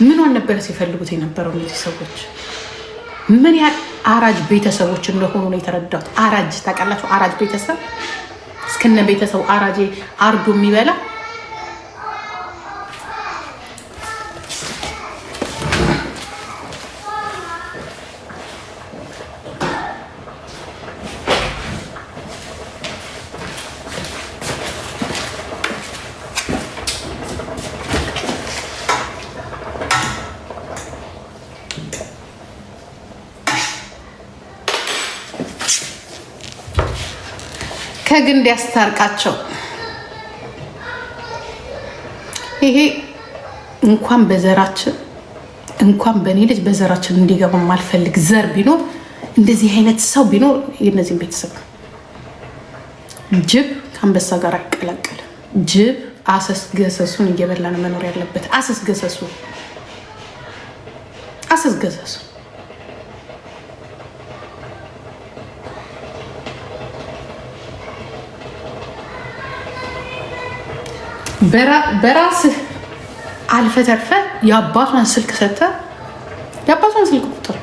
ምኗን ነበረ ሲፈልጉት የነበረው? እነዚህ ሰዎች ምን ያህል አራጅ ቤተሰቦች እንደሆኑ ነው የተረዳሁት። አራጅ ታውቃላችሁ? አራጅ ቤተሰብ እስከነ ቤተሰቡ አራጄ አርዶ የሚበላ ከግንድ ያስታርቃቸው። ይሄ እንኳን በዘራችን እንኳን በኔ ልጅ በዘራችን እንዲገባ ማልፈልግ ዘር ቢኖር እንደዚህ አይነት ሰው ቢኖር የነዚህን ቤተሰብ ጅብ ከአንበሳ ጋር አይቀላቀልም። ጅብ አሰስ ገሰሱን እየበላ ነው መኖር ያለበት። አሰስ ገሰሱ በራስህ አልፈ ተርፈ የአባቷን ስልክ ሰጥተ የአባቷን ስልክ ቁጥር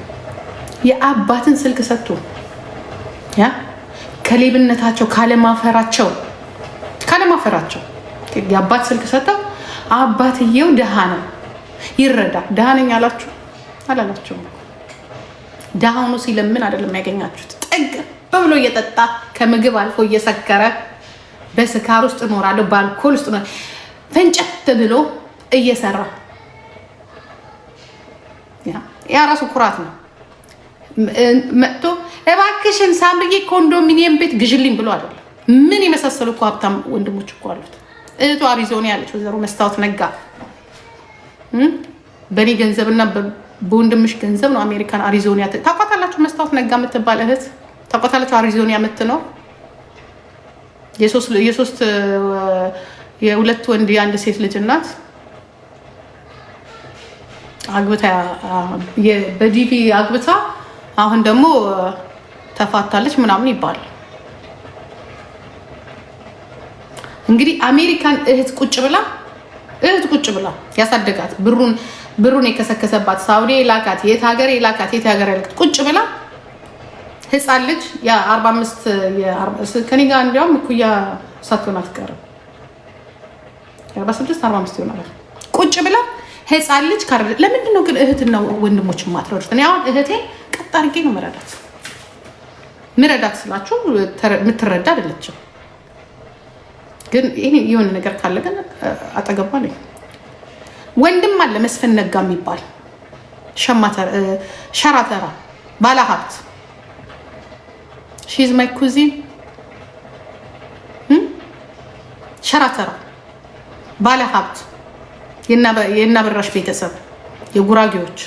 የአባትን ስልክ ሰጥቶ ያ ከሌብነታቸው ካለማፈራቸው የአባት ስልክ ሰጥተው አባትየው ደሃ ነው ይረዳ። ደሃ ነኝ አላላችሁ? ደሃ ሆኖ ሲለምን አይደለም ያገኛችሁት። ጥግ ብሎ እየጠጣ ከምግብ አልፎ እየሰከረ በስካር ውስጥ እኖራለሁ በአልኮል ውስጥ ፈንጨት ብሎ እየሰራ ያ ራሱ ኩራት ነው። መጥቶ እባክሽን ሳምብዬ ኮንዶሚኒየም ቤት ግዥልኝ ብሎ አይደለም። ምን የመሳሰሉ እኮ ሀብታም ወንድሞች እኮ አሉት። እህቱ አሪዞና ያለች ወይዘሮ መስታወት ነጋ በእኔ ገንዘብና በወንድምሽ ገንዘብ ነው አሜሪካን አሪዞና ታውቋታላችሁ? መስታወት ነጋ የምትባል እህት ታውቋታላችሁ? አሪዞና የምትኖር የሁለት ወንድ የአንድ ሴት ልጅ እናት አግብታ በዲቪ አግብታ አሁን ደግሞ ተፋታለች ምናምን ይባላል። እንግዲህ አሜሪካን እህት ቁጭ ብላ ያሳደጋት ብሩን የከሰከሰባት ሳውዲ ላካት የት ሀገር ላካት ቁጭ ብላ ህፃን ልጅ የ45 ከኔ ጋር እንዲያውም እኩያ ሳትሆን አትቀርም። 46 45 ይሆናል። ቁጭ ብላ ህፃን ልጅ ካረደ ለምንድን ነው ግን እህትና ወንድሞች ማትረዱት? እኔ አሁን እህቴ ቀጥ አድርጌ ነው ምረዳት ስላችሁ የምትረዳ አይደለችም። ግን ይሄ የሆነ ነገር ካለ ግን አጠገቧ ነኝ። ወንድም አለ መስፍን ነጋ የሚባል ሸራተራ ባለሀብት ሺዝ ማይ ኩዚን ሸራተራ ባለሀብት የናበራሽ ቤተሰብ የጉራጌዎች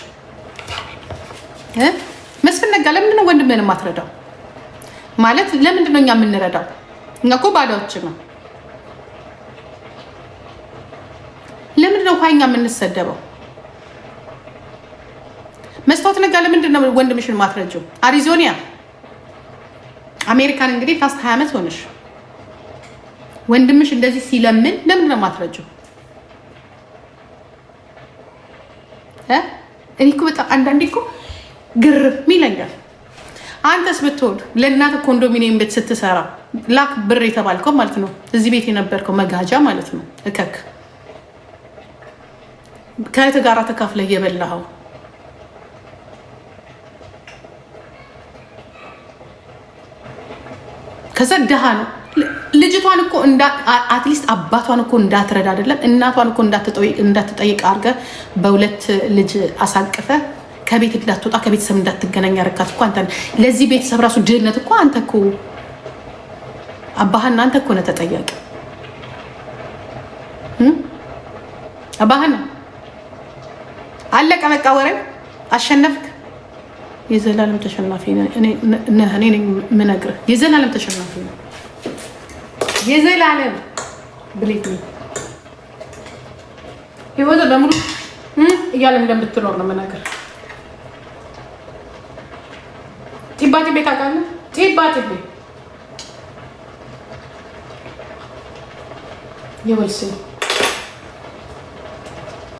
መስፍን ነጋ። ለምንድን ነው ወንድምህን የማትረዳው? ማለት ለምንድን ነው እኛ የምንረዳው? እኛ እኮ ባዳዎች ነው። ለምንድን ነው እኛ የምንሰደበው? መስታወት ነጋ ለምንድን ነው ወንድምሽን ማትረጂው? አሪዞና አሜሪካን እንግዲህ ካስት 20 ዓመት ሆነሽ ወንድምሽ እንደዚህ ሲለምን ለምን ነው ማትረጂው? እኔ እኮ በጣም አንዳንዴ እኮ ግርም ይለኛል። አንተስ ብትሆን ለእናትህ ኮንዶሚኒየም ቤት ስትሰራ ላክ ብር የተባልከው ማለት ነው። እዚህ ቤት የነበርከው መጋጃ ማለት ነው። እከክ ከእህት ጋር ተካፍለህ እየበላኸው ከዛ ደሃ ነው። ልጅቷን እኮ አትሊስት አባቷን እኮ እንዳትረዳ አይደለም እናቷን እኮ እንዳትጠይቅ አድርገህ በሁለት ልጅ አሳቅፈህ ከቤት እንዳትወጣ ከቤተሰብ እንዳትገናኝ ያረካት እኮ አንተ። ለዚህ ቤተሰብ ራሱ ድህነት እኮ አንተ እኮ አባህና አንተ እኮ ነህ ተጠያቂ። አባህና አለቀ በቃ ወሬው። አሸነፍክ። የዘላለም ተሸናፊ እኔ ነኝ የምነግርህ። የዘላለም ተሸናፊ ነው። የዘላለም ብሌት ነው። ህይወት በሙሉ እያለ እንደምትኖር ነው የምነግርህ። ጢባ ጢቤ ታውቃለህ? ጢባ ጢቤ የወልሴ